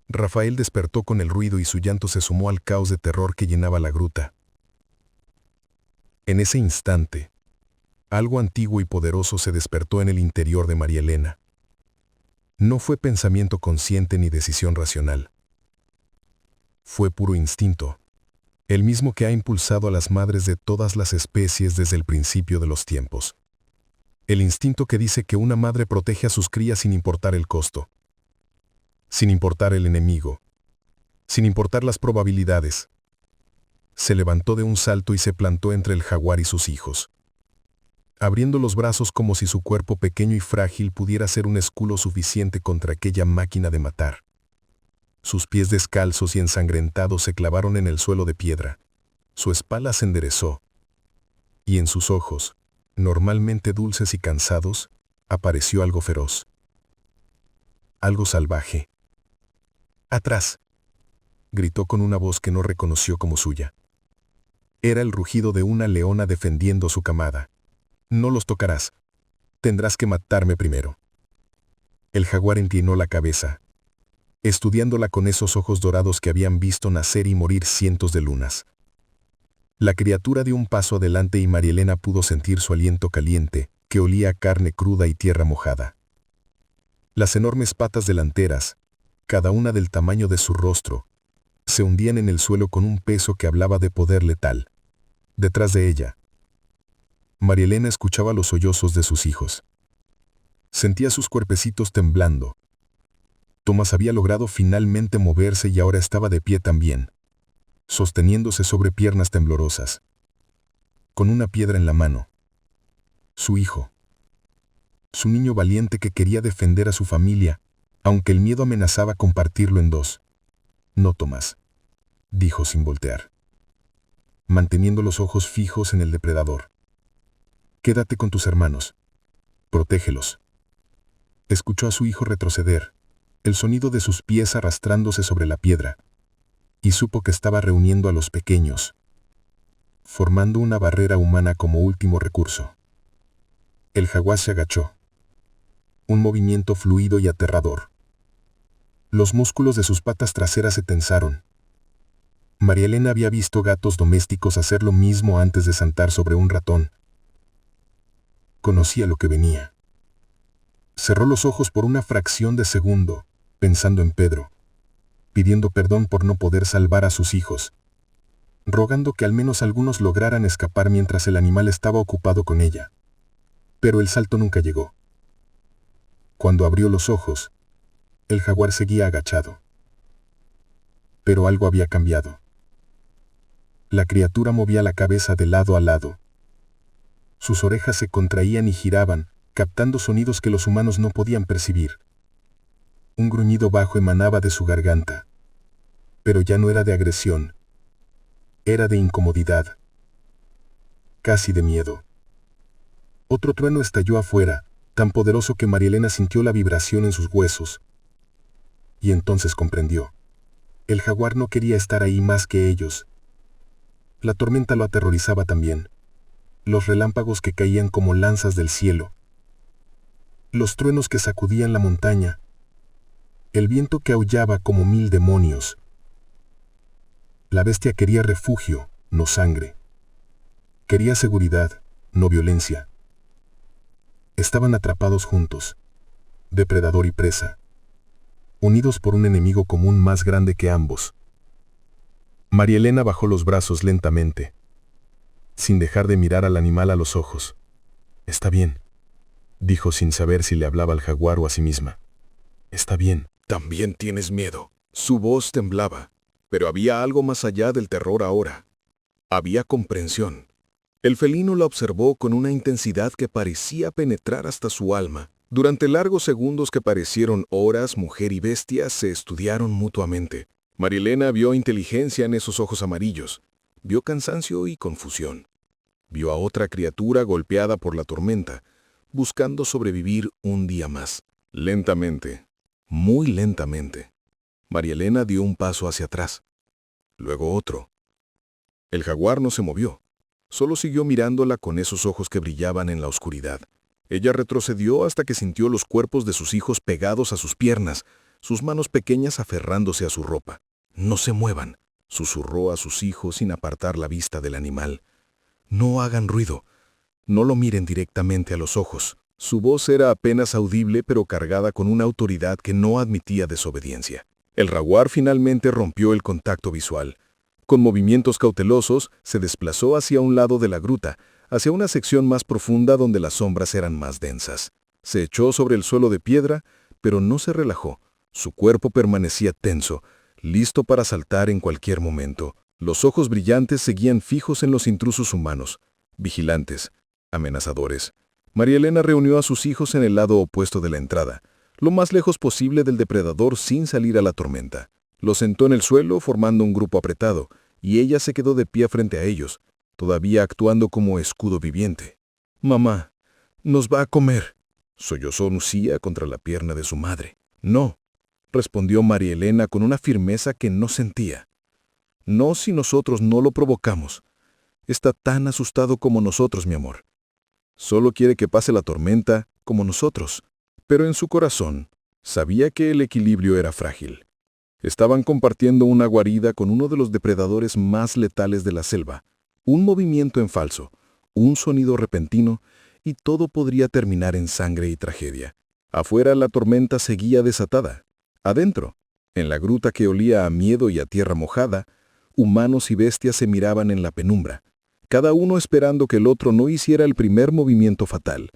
Rafael despertó con el ruido y su llanto se sumó al caos de terror que llenaba la gruta. En ese instante, algo antiguo y poderoso se despertó en el interior de María Elena. No fue pensamiento consciente ni decisión racional. Fue puro instinto, el mismo que ha impulsado a las madres de todas las especies desde el principio de los tiempos. El instinto que dice que una madre protege a sus crías sin importar el costo, sin importar el enemigo, sin importar las probabilidades. Se levantó de un salto y se plantó entre el jaguar y sus hijos, abriendo los brazos como si su cuerpo pequeño y frágil pudiera ser un escudo suficiente contra aquella máquina de matar. Sus pies descalzos y ensangrentados se clavaron en el suelo de piedra. Su espalda se enderezó, y en sus ojos, normalmente dulces y cansados, apareció algo feroz. Algo salvaje. ¡Atrás!, gritó con una voz que no reconoció como suya. Era el rugido de una leona defendiendo su camada. «No los tocarás. Tendrás que matarme primero». El jaguar inclinó la cabeza, estudiándola con esos ojos dorados que habían visto nacer y morir cientos de lunas. La criatura dio un paso adelante y María Elena pudo sentir su aliento caliente, que olía a carne cruda y tierra mojada. Las enormes patas delanteras, cada una del tamaño de su rostro, se hundían en el suelo con un peso que hablaba de poder letal. Detrás de ella, María Elena escuchaba los sollozos de sus hijos. Sentía sus cuerpecitos temblando. Tomás había logrado finalmente moverse y ahora estaba de pie también, sosteniéndose sobre piernas temblorosas, con una piedra en la mano. Su hijo. Su niño valiente que quería defender a su familia, aunque el miedo amenazaba con partirlo en dos. «No, Tomás», dijo sin voltear, manteniendo los ojos fijos en el depredador. «Quédate con tus hermanos. Protégelos». Escuchó a su hijo retroceder, el sonido de sus pies arrastrándose sobre la piedra, y supo que estaba reuniendo a los pequeños, formando una barrera humana como último recurso. El jaguar se agachó. Un movimiento fluido y aterrador. Los músculos de sus patas traseras se tensaron. María Elena había visto gatos domésticos hacer lo mismo antes de saltar sobre un ratón. Conocía lo que venía. Cerró los ojos por una fracción de segundo, pensando en Pedro, pidiendo perdón por no poder salvar a sus hijos, rogando que al menos algunos lograran escapar mientras el animal estaba ocupado con ella. Pero el salto nunca llegó. Cuando abrió los ojos, el jaguar seguía agachado. Pero algo había cambiado. La criatura movía la cabeza de lado a lado. Sus orejas se contraían y giraban, captando sonidos que los humanos no podían percibir. Un gruñido bajo emanaba de su garganta. Pero ya no era de agresión. Era de incomodidad. Casi de miedo. Otro trueno estalló afuera, tan poderoso que María Elena sintió la vibración en sus huesos. Y entonces comprendió. El jaguar no quería estar ahí más que ellos. La tormenta lo aterrorizaba también. Los relámpagos que caían como lanzas del cielo. Los truenos que sacudían la montaña. El viento que aullaba como 1000 demonios. La bestia quería refugio, no sangre. Quería seguridad, no violencia. Estaban atrapados juntos, depredador y presa, unidos por un enemigo común más grande que ambos. María Elena bajó los brazos lentamente, sin dejar de mirar al animal a los ojos. «Está bien», dijo sin saber si le hablaba al jaguar o a sí misma. «Está bien». «También tienes miedo». Su voz temblaba, pero había algo más allá del terror ahora. Había comprensión. El felino la observó con una intensidad que parecía penetrar hasta su alma. Durante largos segundos que parecieron horas, mujer y bestia se estudiaron mutuamente. María Elena vio inteligencia en esos ojos amarillos. Vio cansancio y confusión. Vio a otra criatura golpeada por la tormenta, buscando sobrevivir un día más. Lentamente, muy lentamente, María Elena dio un paso hacia atrás. Luego otro. El jaguar no se movió. Solo siguió mirándola con esos ojos que brillaban en la oscuridad. Ella retrocedió hasta que sintió los cuerpos de sus hijos pegados a sus piernas. sus manos pequeñas aferrándose a su ropa. «No se muevan», susurró a sus hijos sin apartar la vista del animal. «No hagan ruido. No lo miren directamente a los ojos». Su voz era apenas audible, pero cargada con una autoridad que no admitía desobediencia. El jaguar finalmente rompió el contacto visual. Con movimientos cautelosos, se desplazó hacia un lado de la gruta, hacia una sección más profunda donde las sombras eran más densas. Se echó sobre el suelo de piedra, pero no se relajó. Su cuerpo permanecía tenso, listo para saltar en cualquier momento. Los ojos brillantes seguían fijos en los intrusos humanos, vigilantes, amenazadores. María Elena reunió a sus hijos en el lado opuesto de la entrada, lo más lejos posible del depredador sin salir a la tormenta. Los sentó en el suelo formando un grupo apretado, y ella se quedó de pie frente a ellos, todavía actuando como escudo viviente. «Mamá, nos va a comer», sollozó Lucía contra la pierna de su madre. «No», respondió María Elena con una firmeza que no sentía. «No si nosotros no lo provocamos. Está tan asustado como nosotros, mi amor. Solo quiere que pase la tormenta como nosotros». Pero en su corazón sabía que el equilibrio era frágil. Estaban compartiendo una guarida con uno de los depredadores más letales de la selva. Un movimiento en falso, un sonido repentino, y todo podría terminar en sangre y tragedia. Afuera la tormenta seguía desatada. Adentro, en la gruta que olía a miedo y a tierra mojada, humanos y bestias se miraban en la penumbra, cada uno esperando que el otro no hiciera el primer movimiento fatal.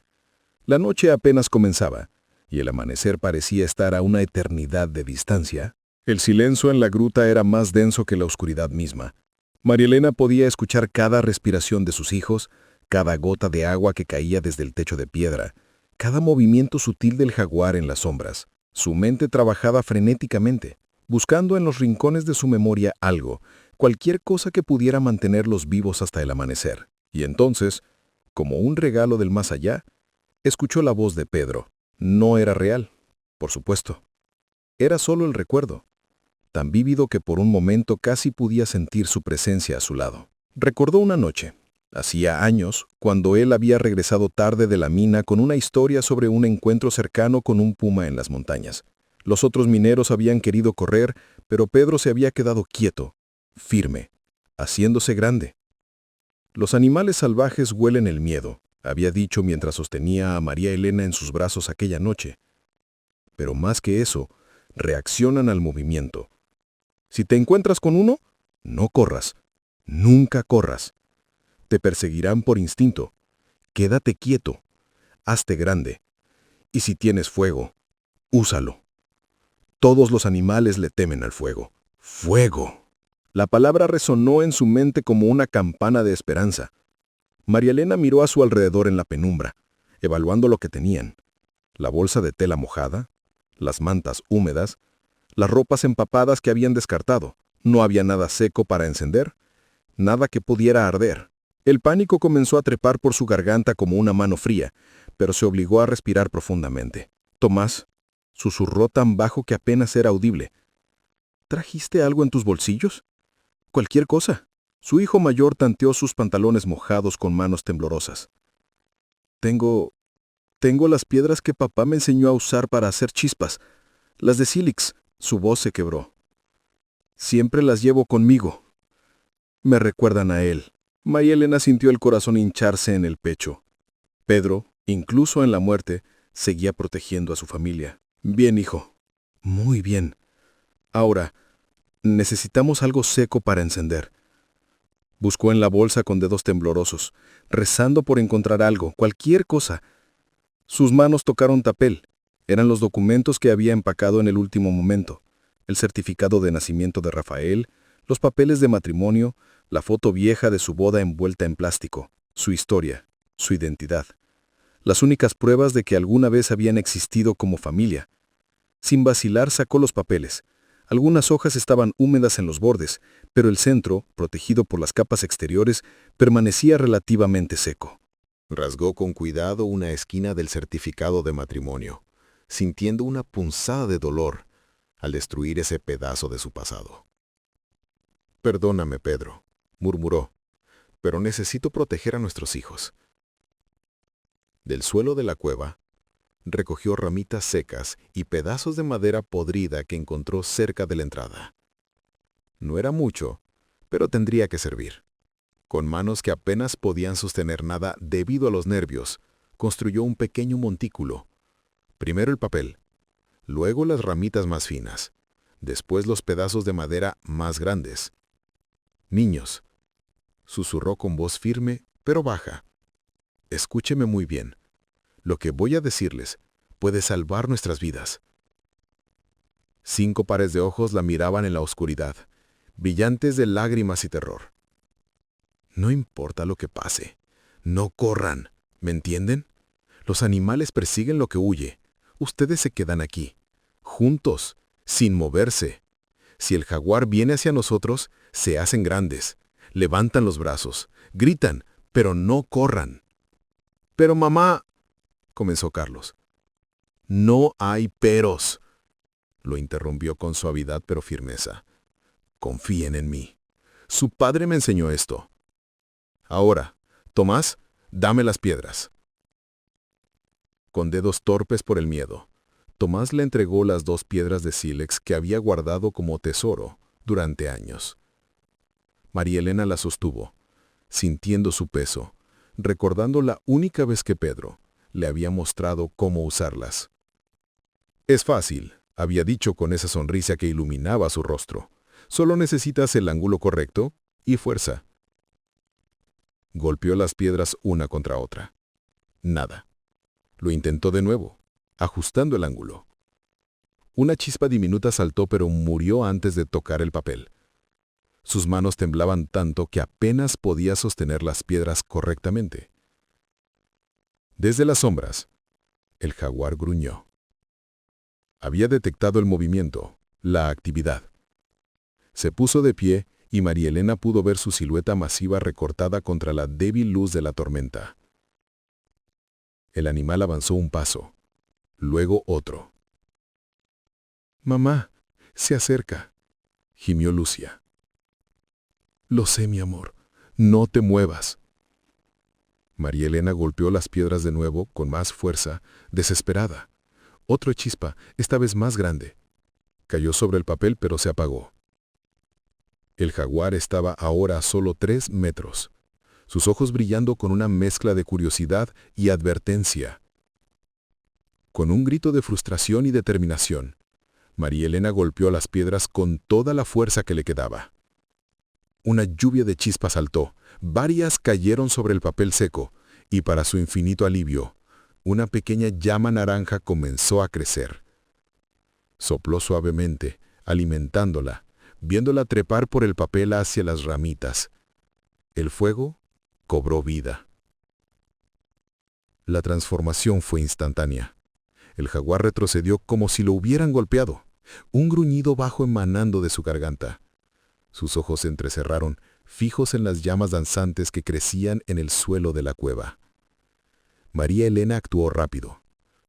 La noche apenas comenzaba, y el amanecer parecía estar a una eternidad de distancia. El silencio en la gruta era más denso que la oscuridad misma. María Elena podía escuchar cada respiración de sus hijos, cada gota de agua que caía desde el techo de piedra, cada movimiento sutil del jaguar en las sombras. Su mente trabajaba frenéticamente, buscando en los rincones de su memoria algo, cualquier cosa que pudiera mantenerlos vivos hasta el amanecer. Y entonces, como un regalo del más allá, escuchó la voz de Pedro. No era real, por supuesto. Era solo el recuerdo, tan vívido que por un momento casi podía sentir su presencia a su lado. Recordó una noche, hacía años, cuando él había regresado tarde de la mina con una historia sobre un encuentro cercano con un puma en las montañas. Los otros mineros habían querido correr, pero Pedro se había quedado quieto, firme, haciéndose grande. Los animales salvajes huelen el miedo, había dicho mientras sostenía a María Elena en sus brazos aquella noche. Pero más que eso, reaccionan al movimiento. Si te encuentras con uno, no corras, nunca corras. Te perseguirán por instinto. Quédate quieto, hazte grande. Y si tienes fuego, úsalo. Todos los animales le temen al fuego. ¡Fuego! La palabra resonó en su mente como una campana de esperanza. María Elena miró a su alrededor en la penumbra, evaluando lo que tenían. La bolsa de tela mojada, las mantas húmedas, las ropas empapadas que habían descartado. No había nada seco para encender, nada que pudiera arder. El pánico comenzó a trepar por su garganta como una mano fría, pero se obligó a respirar profundamente. «Tomás», susurró tan bajo que apenas era audible. «¿Trajiste algo en tus bolsillos? Cualquier cosa». Su hijo mayor tanteó sus pantalones mojados con manos temblorosas. Tengo las piedras que papá me enseñó a usar para hacer chispas, las de sílex». Su voz se quebró. «Siempre las llevo conmigo. Me recuerdan a él». María Elena sintió el corazón hincharse en el pecho. Pedro, incluso en la muerte, seguía protegiendo a su familia. «Bien, hijo. Muy bien. Ahora, necesitamos algo seco para encender». Buscó en la bolsa con dedos temblorosos, rezando por encontrar algo, cualquier cosa. Sus manos tocaron papel. Eran los documentos que había empacado en el último momento. El certificado de nacimiento de Rafael, los papeles de matrimonio, la foto vieja de su boda envuelta en plástico, su historia, su identidad. Las únicas pruebas de que alguna vez habían existido como familia. Sin vacilar sacó los papeles. Algunas hojas estaban húmedas en los bordes, pero el centro, protegido por las capas exteriores, permanecía relativamente seco. Rasgó con cuidado una esquina del certificado de matrimonio, sintiendo una punzada de dolor al destruir ese pedazo de su pasado. «Perdóname, Pedro», murmuró, «pero necesito proteger a nuestros hijos». Del suelo de la cueva, Recogió ramitas secas y pedazos de madera podrida que encontró cerca de la entrada. No era mucho, pero tendría que servir. Con manos que apenas podían sostener nada debido a los nervios, construyó un pequeño montículo. Primero el papel, luego las ramitas más finas, después los pedazos de madera más grandes. «Niños», susurró con voz firme pero baja, «escúcheme muy bien. Lo que voy a decirles puede salvar nuestras vidas». 5 pares de ojos la miraban en la oscuridad, brillantes de lágrimas y terror. «No importa lo que pase. No corran. ¿Me entienden? Los animales persiguen lo que huye. Ustedes se quedan aquí, juntos, sin moverse. Si el jaguar viene hacia nosotros, se hacen grandes. Levantan los brazos, gritan, pero no corran». «Pero mamá», comenzó Carlos. «No hay peros», lo interrumpió con suavidad pero firmeza. «Confíen en mí. Su padre me enseñó esto. Ahora, Tomás, dame las piedras». Con dedos torpes por el miedo, Tomás le entregó las 2 piedras de sílex que había guardado como tesoro durante años. María Elena las sostuvo, sintiendo su peso, recordando la única vez que Pedro le había mostrado cómo usarlas. «Es fácil», había dicho con esa sonrisa que iluminaba su rostro. «Solo necesitas el ángulo correcto y fuerza». Golpeó las piedras una contra otra. Nada. Lo intentó de nuevo, ajustando el ángulo. Una chispa diminuta saltó pero murió antes de tocar el papel. Sus manos temblaban tanto que apenas podía sostener las piedras correctamente. Desde las sombras, el jaguar gruñó. Había detectado el movimiento, la actividad. Se puso de pie y María Elena pudo ver su silueta masiva recortada contra la débil luz de la tormenta. El animal avanzó un paso, luego otro. «Mamá, se acerca», gimió Lucia. «Lo sé, mi amor. No te muevas». María Elena golpeó las piedras de nuevo con más fuerza, desesperada. Otra chispa, esta vez más grande. Cayó sobre el papel pero se apagó. El jaguar estaba ahora a solo 3 metros, sus ojos brillando con una mezcla de curiosidad y advertencia. Con un grito de frustración y determinación, María Elena golpeó las piedras con toda la fuerza que le quedaba. Una lluvia de chispas saltó, varias cayeron sobre el papel seco, y para su infinito alivio, una pequeña llama naranja comenzó a crecer. Sopló suavemente, alimentándola, viéndola trepar por el papel hacia las ramitas. El fuego cobró vida. La transformación fue instantánea. El jaguar retrocedió como si lo hubieran golpeado, un gruñido bajo emanando de su garganta. Sus ojos se entrecerraron, fijos en las llamas danzantes que crecían en el suelo de la cueva. María Elena actuó rápido.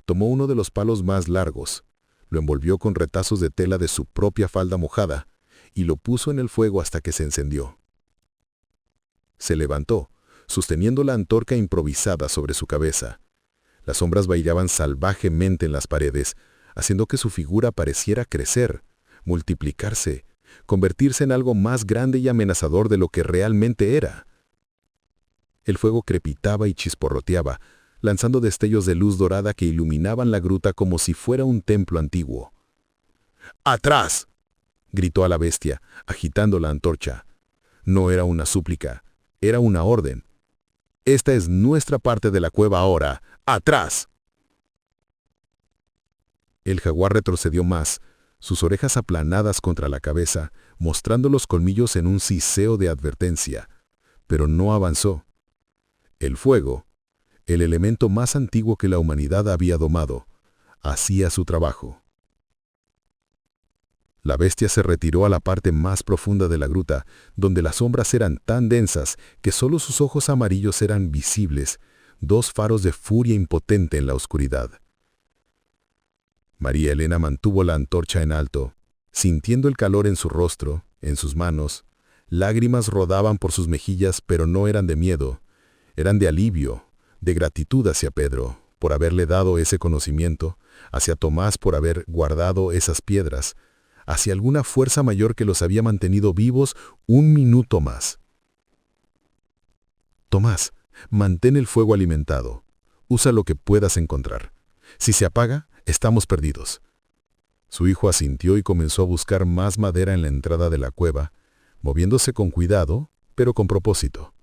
Tomó uno de los palos más largos, lo envolvió con retazos de tela de su propia falda mojada y lo puso en el fuego hasta que se encendió. Se levantó, sosteniendo la antorcha improvisada sobre su cabeza. Las sombras bailaban salvajemente en las paredes, haciendo que su figura pareciera crecer, multiplicarse, convertirse en algo más grande y amenazador de lo que realmente era. El fuego crepitaba y chisporroteaba, lanzando destellos de luz dorada que iluminaban la gruta como si fuera un templo antiguo. «¡Atrás!», gritó a la bestia, agitando la antorcha. No era una súplica, era una orden. «Esta es nuestra parte de la cueva ahora. ¡Atrás!». El jaguar retrocedió más, sus orejas aplanadas contra la cabeza, mostrando los colmillos en un siseo de advertencia, pero no avanzó. El fuego, el elemento más antiguo que la humanidad había domado, hacía su trabajo. La bestia se retiró a la parte más profunda de la gruta, donde las sombras eran tan densas que solo sus ojos amarillos eran visibles, 2 faros de furia impotente en la oscuridad. María Elena mantuvo la antorcha en alto, sintiendo el calor en su rostro, en sus manos. Lágrimas rodaban por sus mejillas, pero no eran de miedo, eran de alivio, de gratitud hacia Pedro, por haberle dado ese conocimiento, hacia Tomás por haber guardado esas piedras, hacia alguna fuerza mayor que los había mantenido vivos un minuto más. Tomás, mantén el fuego alimentado. Usa lo que puedas encontrar. Si se apaga, estamos perdidos. Su hijo asintió y comenzó a buscar más madera en la entrada de la cueva, moviéndose con cuidado, pero con propósito.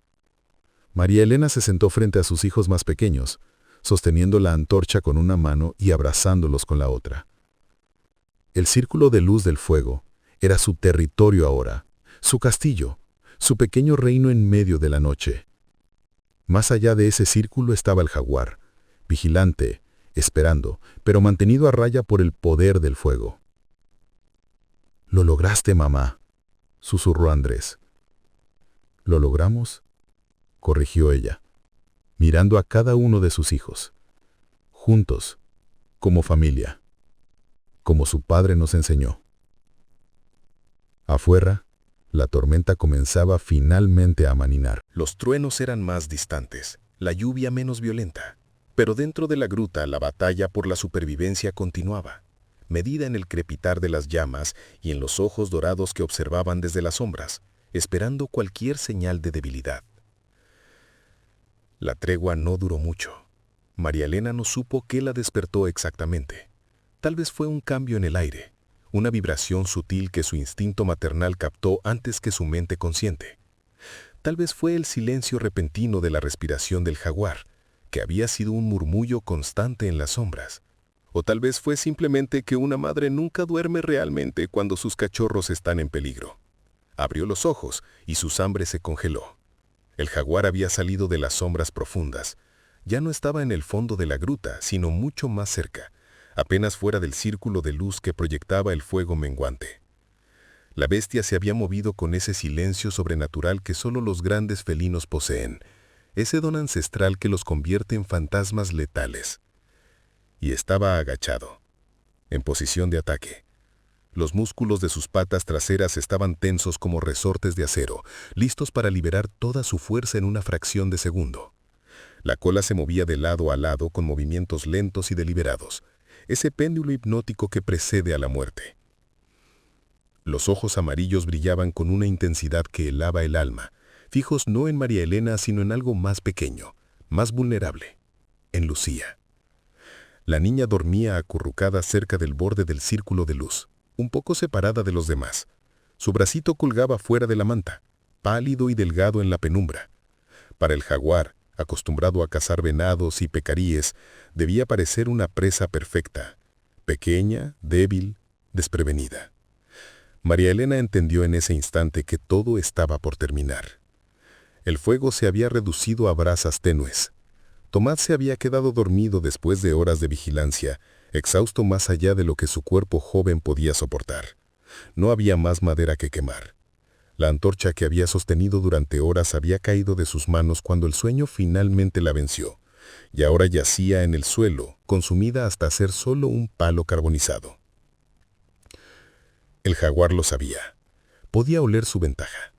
María Elena se sentó frente a sus hijos más pequeños, sosteniendo la antorcha con una mano y abrazándolos con la otra. El círculo de luz del fuego era su territorio ahora, su castillo, su pequeño reino en medio de la noche. Más allá de ese círculo estaba el jaguar, vigilante, esperando, pero mantenido a raya por el poder del fuego. «Lo lograste, mamá», susurró Andrés. «¿Lo logramos?», corrigió ella, mirando a cada uno de sus hijos. Juntos, como familia, como su padre nos enseñó. Afuera, la tormenta comenzaba finalmente a amaninar. Los truenos eran más distantes, la lluvia menos violenta. Pero dentro de la gruta la batalla por la supervivencia continuaba, medida en el crepitar de las llamas y en los ojos dorados que observaban desde las sombras, esperando cualquier señal de debilidad. La tregua no duró mucho. María Elena no supo qué la despertó exactamente. Tal vez fue un cambio en el aire, una vibración sutil que su instinto maternal captó antes que su mente consciente. Tal vez fue el silencio repentino de la respiración del jaguar, que había sido un murmullo constante en las sombras. O tal vez fue simplemente que una madre nunca duerme realmente cuando sus cachorros están en peligro. Abrió los ojos y su sangre se congeló. El jaguar había salido de las sombras profundas. Ya no estaba en el fondo de la gruta, sino mucho más cerca, apenas fuera del círculo de luz que proyectaba el fuego menguante. La bestia se había movido con ese silencio sobrenatural que solo los grandes felinos poseen, ese don ancestral que los convierte en fantasmas letales. Y estaba agachado, en posición de ataque. Los músculos de sus patas traseras estaban tensos como resortes de acero, listos para liberar toda su fuerza en una fracción de segundo. La cola se movía de lado a lado con movimientos lentos y deliberados, ese péndulo hipnótico que precede a la muerte. Los ojos amarillos brillaban con una intensidad que helaba el alma, fijos no en María Elena, sino en algo más pequeño, más vulnerable, en Lucía. La niña dormía acurrucada cerca del borde del círculo de luz, un poco separada de los demás. Su bracito colgaba fuera de la manta, pálido y delgado en la penumbra. Para el jaguar, acostumbrado a cazar venados y pecaríes, debía parecer una presa perfecta, pequeña, débil, desprevenida. María Elena entendió en ese instante que todo estaba por terminar. El fuego se había reducido a brasas tenues. Tomás se había quedado dormido después de horas de vigilancia, exhausto más allá de lo que su cuerpo joven podía soportar. No había más madera que quemar. La antorcha que había sostenido durante horas había caído de sus manos cuando el sueño finalmente la venció, y ahora yacía en el suelo, consumida hasta ser solo un palo carbonizado. El jaguar lo sabía. Podía oler su ventaja.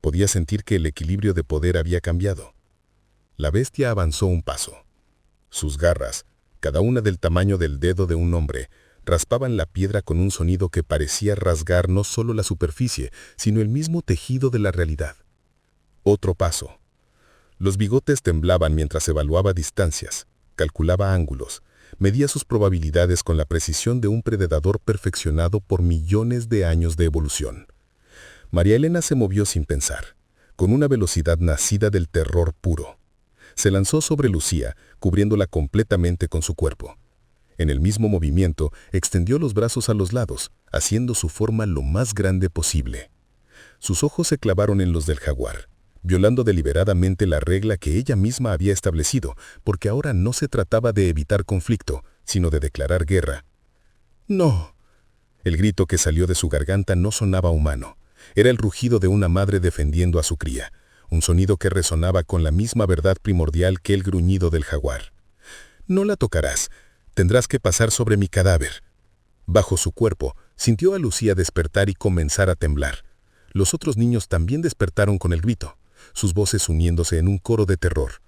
Podía sentir que el equilibrio de poder había cambiado. La bestia avanzó un paso. Sus garras, cada una del tamaño del dedo de un hombre, raspaban la piedra con un sonido que parecía rasgar no solo la superficie, sino el mismo tejido de la realidad. Otro paso. Los bigotes temblaban mientras evaluaba distancias, calculaba ángulos, medía sus probabilidades con la precisión de un predador perfeccionado por millones de años de evolución. María Elena se movió sin pensar, con una velocidad nacida del terror puro. Se lanzó sobre Lucía, cubriéndola completamente con su cuerpo. En el mismo movimiento, extendió los brazos a los lados, haciendo su forma lo más grande posible. Sus ojos se clavaron en los del jaguar, violando deliberadamente la regla que ella misma había establecido, porque ahora no se trataba de evitar conflicto, sino de declarar guerra. ¡No! El grito que salió de su garganta no sonaba humano. Era el rugido de una madre defendiendo a su cría, un sonido que resonaba con la misma verdad primordial que el gruñido del jaguar. «No la tocarás. Tendrás que pasar sobre mi cadáver». Bajo su cuerpo, sintió a Lucía despertar y comenzar a temblar. Los otros niños también despertaron con el grito, sus voces uniéndose en un coro de terror.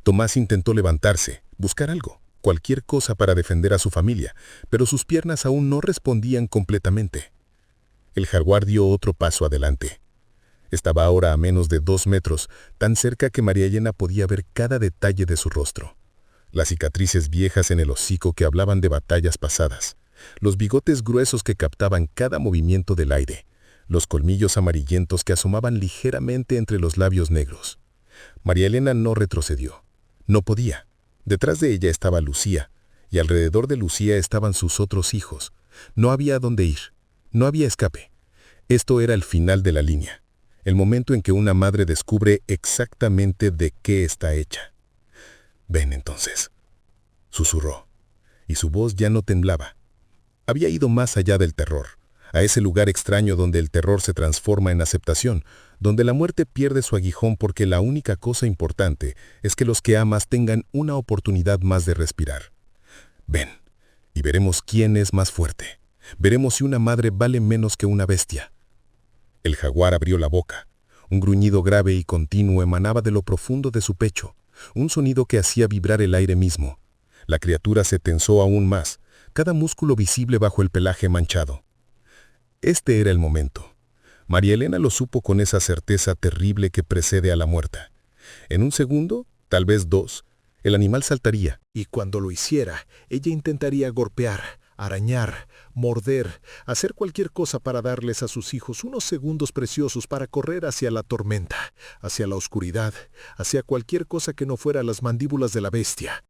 Tomás intentó levantarse, buscar algo, cualquier cosa para defender a su familia, pero sus piernas aún no respondían completamente. El jaguar dio otro paso adelante. Estaba ahora a menos de 2 metros, tan cerca que María Elena podía ver cada detalle de su rostro. Las cicatrices viejas en el hocico que hablaban de batallas pasadas, los bigotes gruesos que captaban cada movimiento del aire, los colmillos amarillentos que asomaban ligeramente entre los labios negros. María Elena no retrocedió. No podía. Detrás de ella estaba Lucía, y alrededor de Lucía estaban sus otros hijos. No había a dónde ir. No había escape. Esto era el final de la línea, el momento en que una madre descubre exactamente de qué está hecha. «Ven entonces», susurró, y su voz ya no temblaba. Había ido más allá del terror, a ese lugar extraño donde el terror se transforma en aceptación, donde la muerte pierde su aguijón porque la única cosa importante es que los que amas tengan una oportunidad más de respirar. «Ven, y veremos quién es más fuerte. Veremos si una madre vale menos que una bestia». El jaguar abrió la boca. Un gruñido grave y continuo emanaba de lo profundo de su pecho, un sonido que hacía vibrar el aire mismo. La criatura se tensó aún más, cada músculo visible bajo el pelaje manchado. Este era el momento. María Elena lo supo con esa certeza terrible que precede a la muerte. En un segundo, tal vez 2, el animal saltaría. Y cuando lo hiciera, ella intentaría golpear, arañar, morder, hacer cualquier cosa para darles a sus hijos unos segundos preciosos para correr hacia la tormenta, hacia la oscuridad, hacia cualquier cosa que no fuera las mandíbulas de la bestia.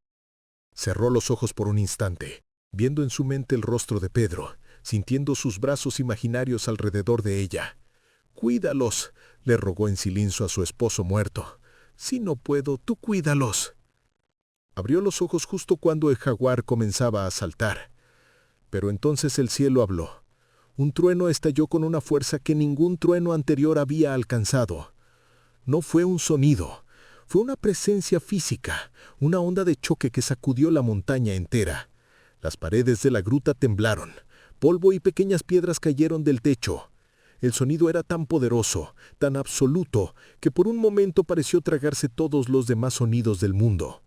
Cerró los ojos por un instante, viendo en su mente el rostro de Pedro, sintiendo sus brazos imaginarios alrededor de ella. «Cuídalos», le rogó en silencio a su esposo muerto. «Si no puedo, tú cuídalos». Abrió los ojos justo cuando el jaguar comenzaba a saltar. Pero entonces el cielo habló. Un trueno estalló con una fuerza que ningún trueno anterior había alcanzado. No fue un sonido, fue una presencia física, una onda de choque que sacudió la montaña entera. Las paredes de la gruta temblaron, polvo y pequeñas piedras cayeron del techo. El sonido era tan poderoso, tan absoluto, que por un momento pareció tragarse todos los demás sonidos del mundo.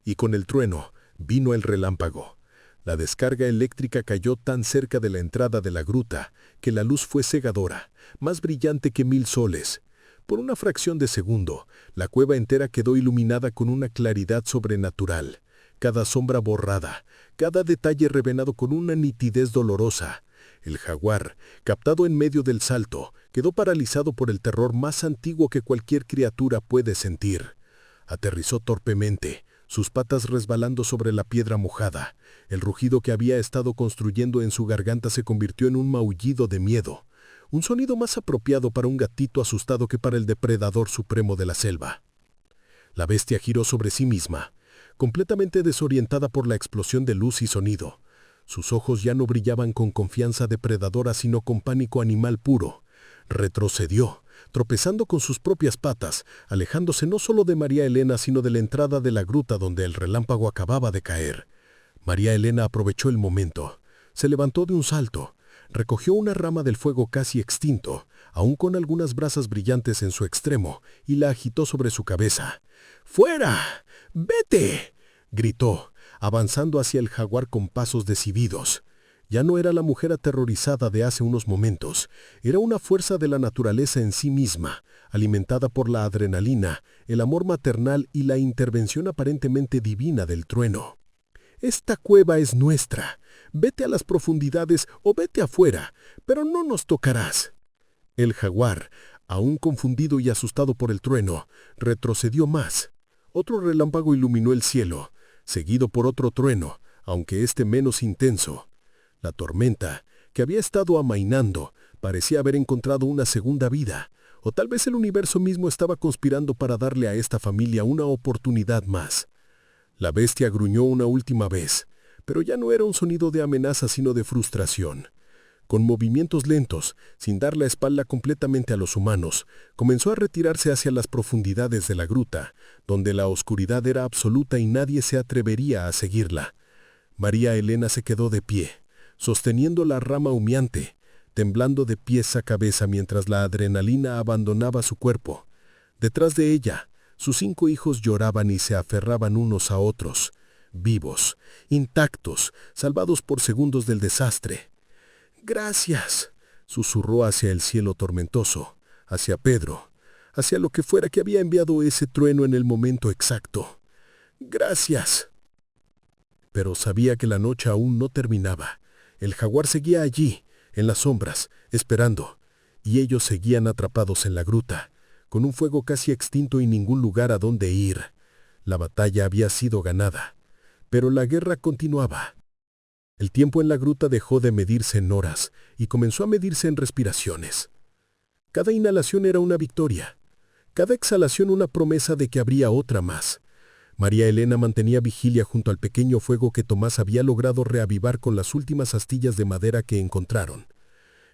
Y con el trueno vino el relámpago. La descarga eléctrica cayó tan cerca de la entrada de la gruta que la luz fue cegadora, más brillante que 1000 soles. Por una fracción de segundo, la cueva entera quedó iluminada con una claridad sobrenatural. Cada sombra borrada, cada detalle revelado con una nitidez dolorosa. El jaguar, captado en medio del salto, quedó paralizado por el terror más antiguo que cualquier criatura puede sentir. Aterrizó torpemente, sus patas resbalando sobre la piedra mojada. El rugido que había estado construyendo en su garganta se convirtió en un maullido de miedo, un sonido más apropiado para un gatito asustado que para el depredador supremo de la selva. La bestia giró sobre sí misma, completamente desorientada por la explosión de luz y sonido. Sus ojos ya no brillaban con confianza depredadora, sino con pánico animal puro. Retrocedió, tropezando con sus propias patas, alejándose no solo de María Elena, sino de la entrada de la gruta donde el relámpago acababa de caer. María Elena aprovechó el momento. Se levantó de un salto, recogió una rama del fuego casi extinto, aún con algunas brasas brillantes en su extremo, y la agitó sobre su cabeza. «¡Fuera! ¡Vete!», gritó, avanzando hacia el jaguar con pasos decididos. Ya no era la mujer aterrorizada de hace unos momentos, era una fuerza de la naturaleza en sí misma, alimentada por la adrenalina, el amor maternal y la intervención aparentemente divina del trueno. «Esta cueva es nuestra. Vete a las profundidades o vete afuera, pero no nos tocarás». El jaguar, aún confundido y asustado por el trueno, retrocedió más. Otro relámpago iluminó el cielo, seguido por otro trueno, aunque este menos intenso. La tormenta, que había estado amainando, parecía haber encontrado una segunda vida, o tal vez el universo mismo estaba conspirando para darle a esta familia una oportunidad más. La bestia gruñó una última vez, pero ya no era un sonido de amenaza sino de frustración. Con movimientos lentos, sin dar la espalda completamente a los humanos, comenzó a retirarse hacia las profundidades de la gruta, donde la oscuridad era absoluta y nadie se atrevería a seguirla. María Elena se quedó de pie, sosteniendo la rama humeante, temblando de pies a cabeza mientras la adrenalina abandonaba su cuerpo. Detrás de ella, sus 5 hijos lloraban y se aferraban unos a otros. vivos, intactos, salvados por segundos del desastre. «Gracias», susurró hacia el cielo tormentoso, hacia Pedro, hacia lo que fuera que había enviado ese trueno en el momento exacto. «Gracias». Pero sabía que la noche aún no terminaba. El jaguar seguía allí, en las sombras, esperando, y ellos seguían atrapados en la gruta, con un fuego casi extinto y ningún lugar a donde ir. La batalla había sido ganada, pero la guerra continuaba. El tiempo en la gruta dejó de medirse en horas y comenzó a medirse en respiraciones. Cada inhalación era una victoria, cada exhalación una promesa de que habría otra más. María Elena mantenía vigilia junto al pequeño fuego que Tomás había logrado reavivar con las últimas astillas de madera que encontraron,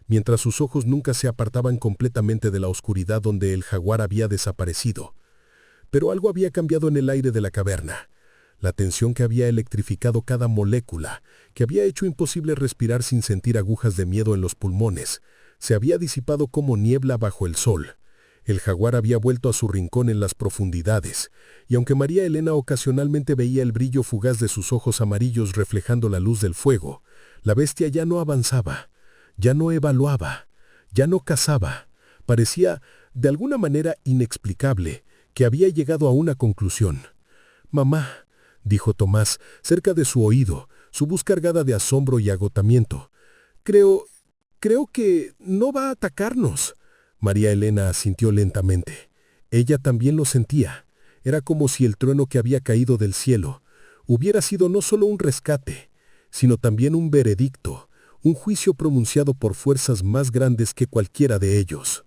mientras sus ojos nunca se apartaban completamente de la oscuridad donde el jaguar había desaparecido. Pero algo había cambiado en el aire de la caverna. La tensión que había electrificado cada molécula, que había hecho imposible respirar sin sentir agujas de miedo en los pulmones, se había disipado como niebla bajo el sol. El jaguar había vuelto a su rincón en las profundidades, y aunque María Elena ocasionalmente veía el brillo fugaz de sus ojos amarillos reflejando la luz del fuego, la bestia ya no avanzaba, ya no evaluaba, ya no cazaba. Parecía, de alguna manera inexplicable, que había llegado a una conclusión. «Mamá», dijo Tomás, cerca de su oído, su voz cargada de asombro y agotamiento. Creo que no va a atacarnos». María Elena asintió lentamente. Ella también lo sentía. Era como si el trueno que había caído del cielo hubiera sido no solo un rescate, sino también un veredicto, un juicio pronunciado por fuerzas más grandes que cualquiera de ellos.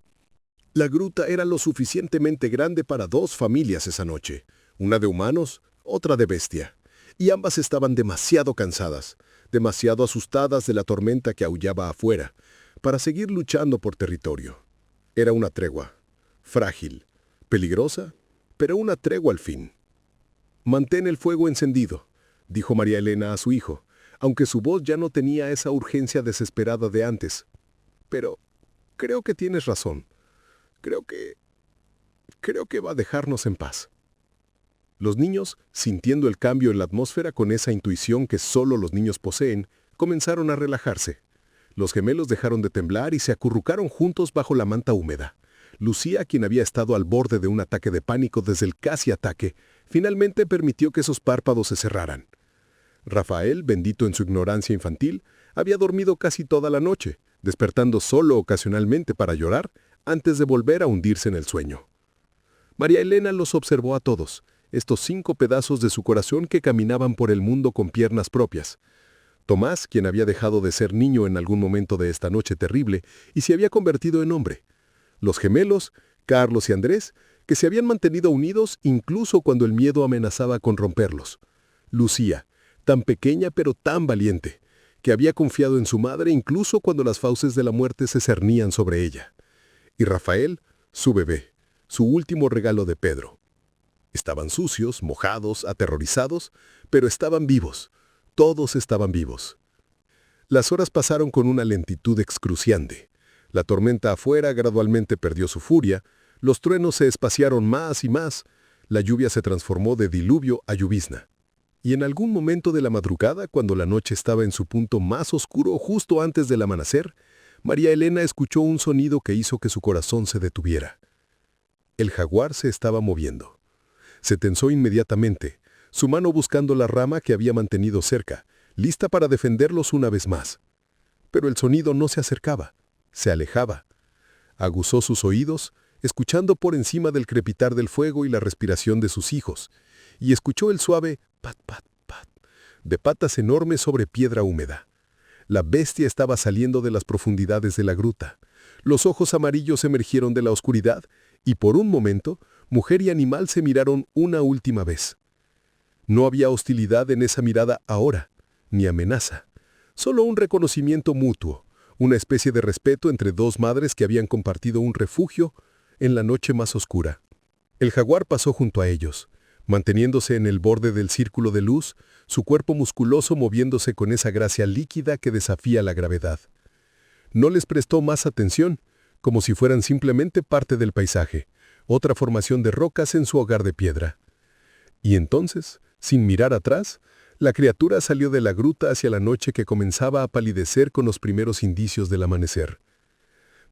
La gruta era lo suficientemente grande para 2 familias esa noche, una de humanos, otra de bestia, y ambas estaban demasiado cansadas, demasiado asustadas de la tormenta que aullaba afuera, para seguir luchando por territorio. Era una tregua, frágil, peligrosa, pero una tregua al fin. «Mantén el fuego encendido», dijo María Elena a su hijo, aunque su voz ya no tenía esa urgencia desesperada de antes. «Pero creo que tienes razón. Creo que va a dejarnos en paz». Los niños, sintiendo el cambio en la atmósfera con esa intuición que solo los niños poseen, comenzaron a relajarse. Los gemelos dejaron de temblar y se acurrucaron juntos bajo la manta húmeda. Lucía, quien había estado al borde de un ataque de pánico desde el casi ataque, finalmente permitió que esos párpados se cerraran. Rafael, bendito en su ignorancia infantil, había dormido casi toda la noche, despertando solo ocasionalmente para llorar antes de volver a hundirse en el sueño. María Elena los observó a todos, estos 5 pedazos de su corazón que caminaban por el mundo con piernas propias. Tomás, quien había dejado de ser niño en algún momento de esta noche terrible y se había convertido en hombre. Los gemelos, Carlos y Andrés, que se habían mantenido unidos incluso cuando el miedo amenazaba con romperlos. Lucía, tan pequeña pero tan valiente, que había confiado en su madre incluso cuando las fauces de la muerte se cernían sobre ella. Y Rafael, su bebé, su último regalo de Pedro. Estaban sucios, mojados, aterrorizados, pero estaban vivos. Todos estaban vivos. Las horas pasaron con una lentitud excruciante. La tormenta afuera gradualmente perdió su furia, los truenos se espaciaron más y más, la lluvia se transformó de diluvio a llovizna. Y en algún momento de la madrugada, cuando la noche estaba en su punto más oscuro justo antes del amanecer, María Elena escuchó un sonido que hizo que su corazón se detuviera. El jaguar se estaba moviendo. Se tensó inmediatamente, su mano buscando la rama que había mantenido cerca, lista para defenderlos una vez más. Pero el sonido no se acercaba, se alejaba. Aguzó sus oídos, escuchando por encima del crepitar del fuego y la respiración de sus hijos, y escuchó el suave pat, pat, pat, de patas enormes sobre piedra húmeda. La bestia estaba saliendo de las profundidades de la gruta. Los ojos amarillos emergieron de la oscuridad, y por un momento, mujer y animal se miraron una última vez. No había hostilidad en esa mirada ahora, ni amenaza, solo un reconocimiento mutuo, una especie de respeto entre 2 madres que habían compartido un refugio en la noche más oscura. El jaguar pasó junto a ellos, manteniéndose en el borde del círculo de luz, su cuerpo musculoso moviéndose con esa gracia líquida que desafía la gravedad. No les prestó más atención, como si fueran simplemente parte del paisaje, otra formación de rocas en su hogar de piedra. Y entonces Sin mirar atrás, la criatura salió de la gruta hacia la noche que comenzaba a palidecer con los primeros indicios del amanecer.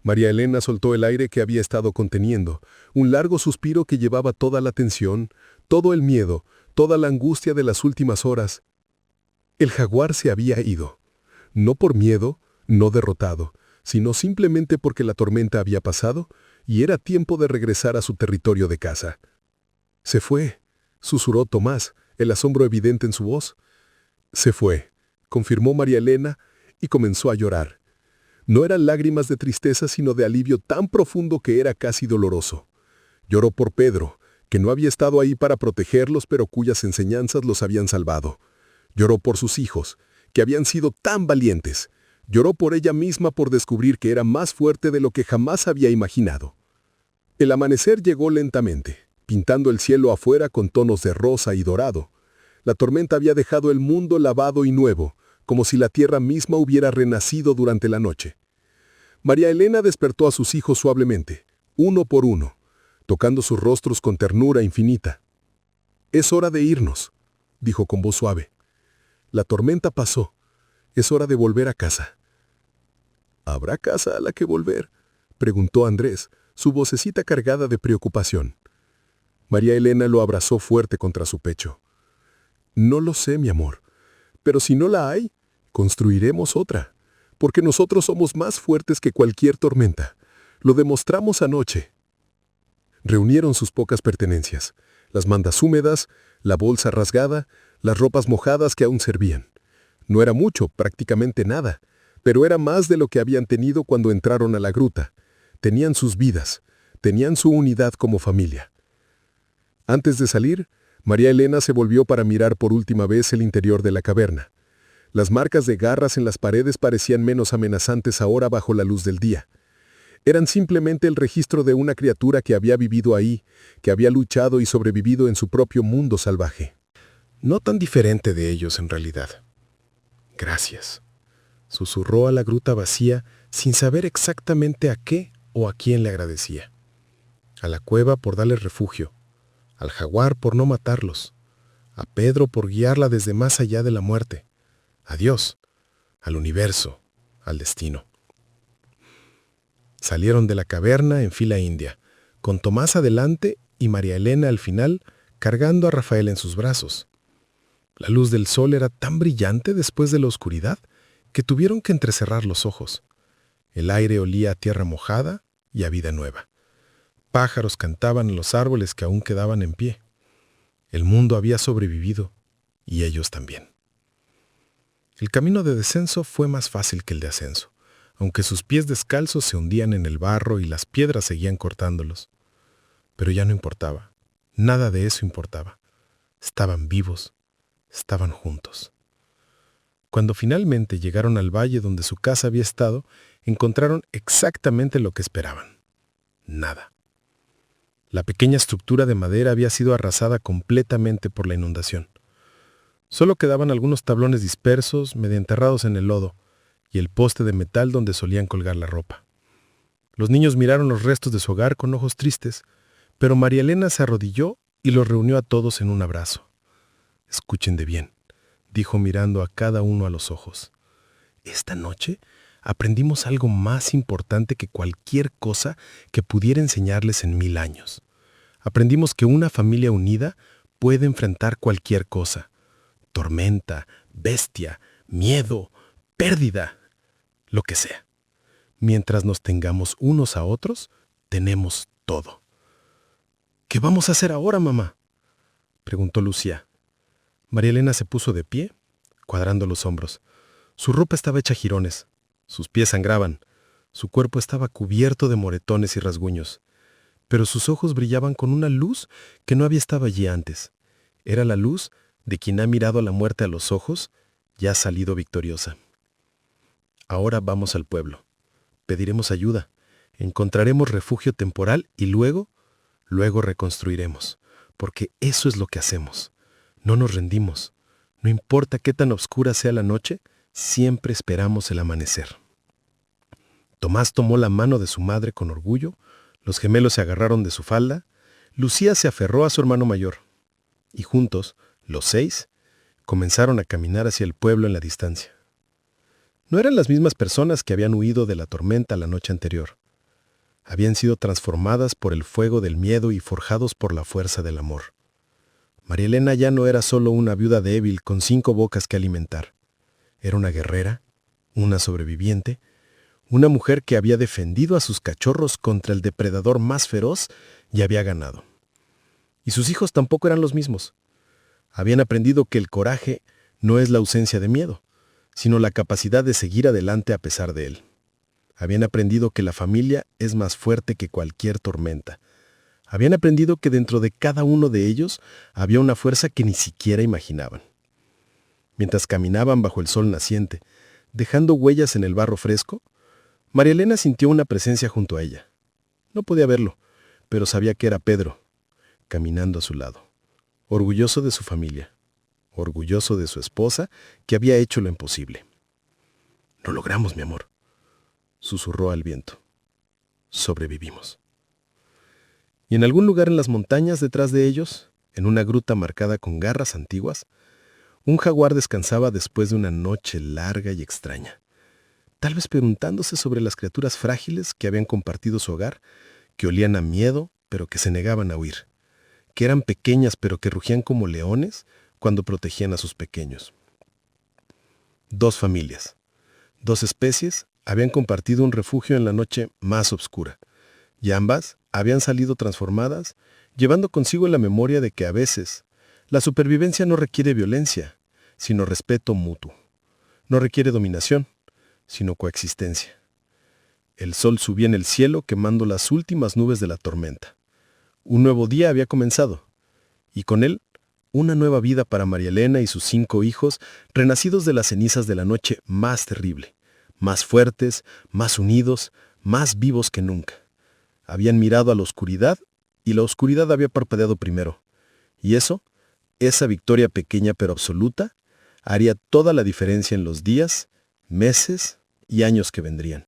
María Elena soltó el aire que había estado conteniendo, un largo suspiro que llevaba toda la tensión, todo el miedo, toda la angustia de las últimas horas. El jaguar se había ido, no por miedo, no derrotado, sino simplemente porque la tormenta había pasado y era tiempo de regresar a su territorio de caza. Se fue, susurró Tomás, el asombro evidente en su voz. Se fue, confirmó María Elena y comenzó a llorar. No eran lágrimas de tristeza, sino de alivio tan profundo que era casi doloroso. Lloró por Pedro, que no había estado ahí para protegerlos, pero cuyas enseñanzas los habían salvado. Lloró por sus hijos, que habían sido tan valientes. Lloró por ella misma por descubrir que era más fuerte de lo que jamás había imaginado. El amanecer llegó lentamente, pintando el cielo afuera con tonos de rosa y dorado. La tormenta había dejado el mundo lavado y nuevo, como si la tierra misma hubiera renacido durante la noche. María Elena despertó a sus hijos suavemente, uno por uno, tocando sus rostros con ternura infinita. «Es hora de irnos», dijo con voz suave. «La tormenta pasó. Es hora de volver a casa». «¿Habrá casa a la que volver?», preguntó Andrés, su vocecita cargada de preocupación. María Elena lo abrazó fuerte contra su pecho. «No lo sé, mi amor, pero si no la hay, construiremos otra, porque nosotros somos más fuertes que cualquier tormenta. Lo demostramos anoche». Reunieron sus pocas pertenencias, las mandas húmedas, la bolsa rasgada, las ropas mojadas que aún servían. No era mucho, prácticamente nada, pero era más de lo que habían tenido cuando entraron a la gruta. Tenían sus vidas, tenían su unidad como familia. Antes de salir, María Elena se volvió para mirar por última vez el interior de la caverna. Las marcas de garras en las paredes parecían menos amenazantes ahora bajo la luz del día. Eran simplemente el registro de una criatura que había vivido ahí, que había luchado y sobrevivido en su propio mundo salvaje. No tan diferente de ellos en realidad. «Gracias», susurró a la gruta vacía sin saber exactamente a qué o a quién le agradecía. A la cueva por darle refugio, al jaguar por no matarlos, a Pedro por guiarla desde más allá de la muerte, a Dios, al universo, al destino. Salieron de la caverna en fila india, con Tomás adelante y María Elena al final, cargando a Rafael en sus brazos. La luz del sol era tan brillante después de la oscuridad que tuvieron que entrecerrar los ojos. El aire olía a tierra mojada y a vida nueva. Pájaros cantaban en los árboles que aún quedaban en pie. El mundo había sobrevivido y ellos también. El camino de descenso fue más fácil que el de ascenso, aunque sus pies descalzos se hundían en el barro y las piedras seguían cortándolos. Pero ya no importaba. Nada de eso importaba. Estaban vivos. Estaban juntos. Cuando finalmente llegaron al valle donde su casa había estado, encontraron exactamente lo que esperaban. Nada. La pequeña estructura de madera había sido arrasada completamente por la inundación. Solo quedaban algunos tablones dispersos, medio enterrados en el lodo, y el poste de metal donde solían colgar la ropa. Los niños miraron los restos de su hogar con ojos tristes, pero María Elena se arrodilló y los reunió a todos en un abrazo. «Escuchen de bien», dijo mirando a cada uno a los ojos. «Esta noche aprendimos algo más importante que cualquier cosa que pudiera enseñarles en 1000 años. Aprendimos que una familia unida puede enfrentar cualquier cosa. Tormenta, bestia, miedo, pérdida, lo que sea. Mientras nos tengamos unos a otros, tenemos todo». «¿Qué vamos a hacer ahora, mamá?», preguntó Lucía. María Elena se puso de pie, cuadrando los hombros. Su ropa estaba hecha jirones, sus pies sangraban, su cuerpo estaba cubierto de moretones y rasguños, pero sus ojos brillaban con una luz que no había estado allí antes. Era la luz de quien ha mirado a la muerte a los ojos y ha salido victoriosa. «Ahora vamos al pueblo. Pediremos ayuda, encontraremos refugio temporal y luego reconstruiremos, porque eso es lo que hacemos. No nos rendimos. No importa qué tan oscura sea la noche, siempre esperamos el amanecer». Tomás tomó la mano de su madre con orgullo, los gemelos se agarraron de su falda, Lucía se aferró a su hermano mayor, y juntos Los 6 comenzaron a caminar hacia el pueblo en la distancia. No eran las mismas personas que habían huido de la tormenta la noche anterior. Habían sido transformadas por el fuego del miedo y forjados por la fuerza del amor. María Elena ya no era solo una viuda débil con 5 bocas que alimentar. Era una guerrera, una sobreviviente, una mujer que había defendido a sus cachorros contra el depredador más feroz y había ganado. Y sus hijos tampoco eran los mismos. Habían aprendido que el coraje no es la ausencia de miedo, sino la capacidad de seguir adelante a pesar de él. Habían aprendido que la familia es más fuerte que cualquier tormenta. Habían aprendido que dentro de cada uno de ellos había una fuerza que ni siquiera imaginaban. Mientras caminaban bajo el sol naciente, dejando huellas en el barro fresco, María Elena sintió una presencia junto a ella. No podía verlo, pero sabía que era Pedro, caminando a su lado, orgulloso de su familia, orgulloso de su esposa, que había hecho lo imposible. «Lo logramos, mi amor», susurró al viento. «Sobrevivimos». Y en algún lugar en las montañas detrás de ellos, en una gruta marcada con garras antiguas, un jaguar descansaba después de una noche larga y extraña, tal vez preguntándose sobre las criaturas frágiles que habían compartido su hogar, que olían a miedo, pero que se negaban a huir, que eran pequeñas pero que rugían como leones cuando protegían a sus pequeños. 2 familias, 2 especies habían compartido un refugio en la noche más oscura, y ambas habían salido transformadas, llevando consigo la memoria de que a veces la supervivencia no requiere violencia, sino respeto mutuo. No requiere dominación, sino coexistencia. El sol subía en el cielo quemando las últimas nubes de la tormenta. Un nuevo día había comenzado, y con él una nueva vida para María Elena y sus 5 hijos, renacidos de las cenizas de la noche más terrible, más fuertes, más unidos, más vivos que nunca. Habían mirado a la oscuridad, y la oscuridad había parpadeado primero. Y esa victoria pequeña pero absoluta, haría toda la diferencia en los días, meses y años que vendrían.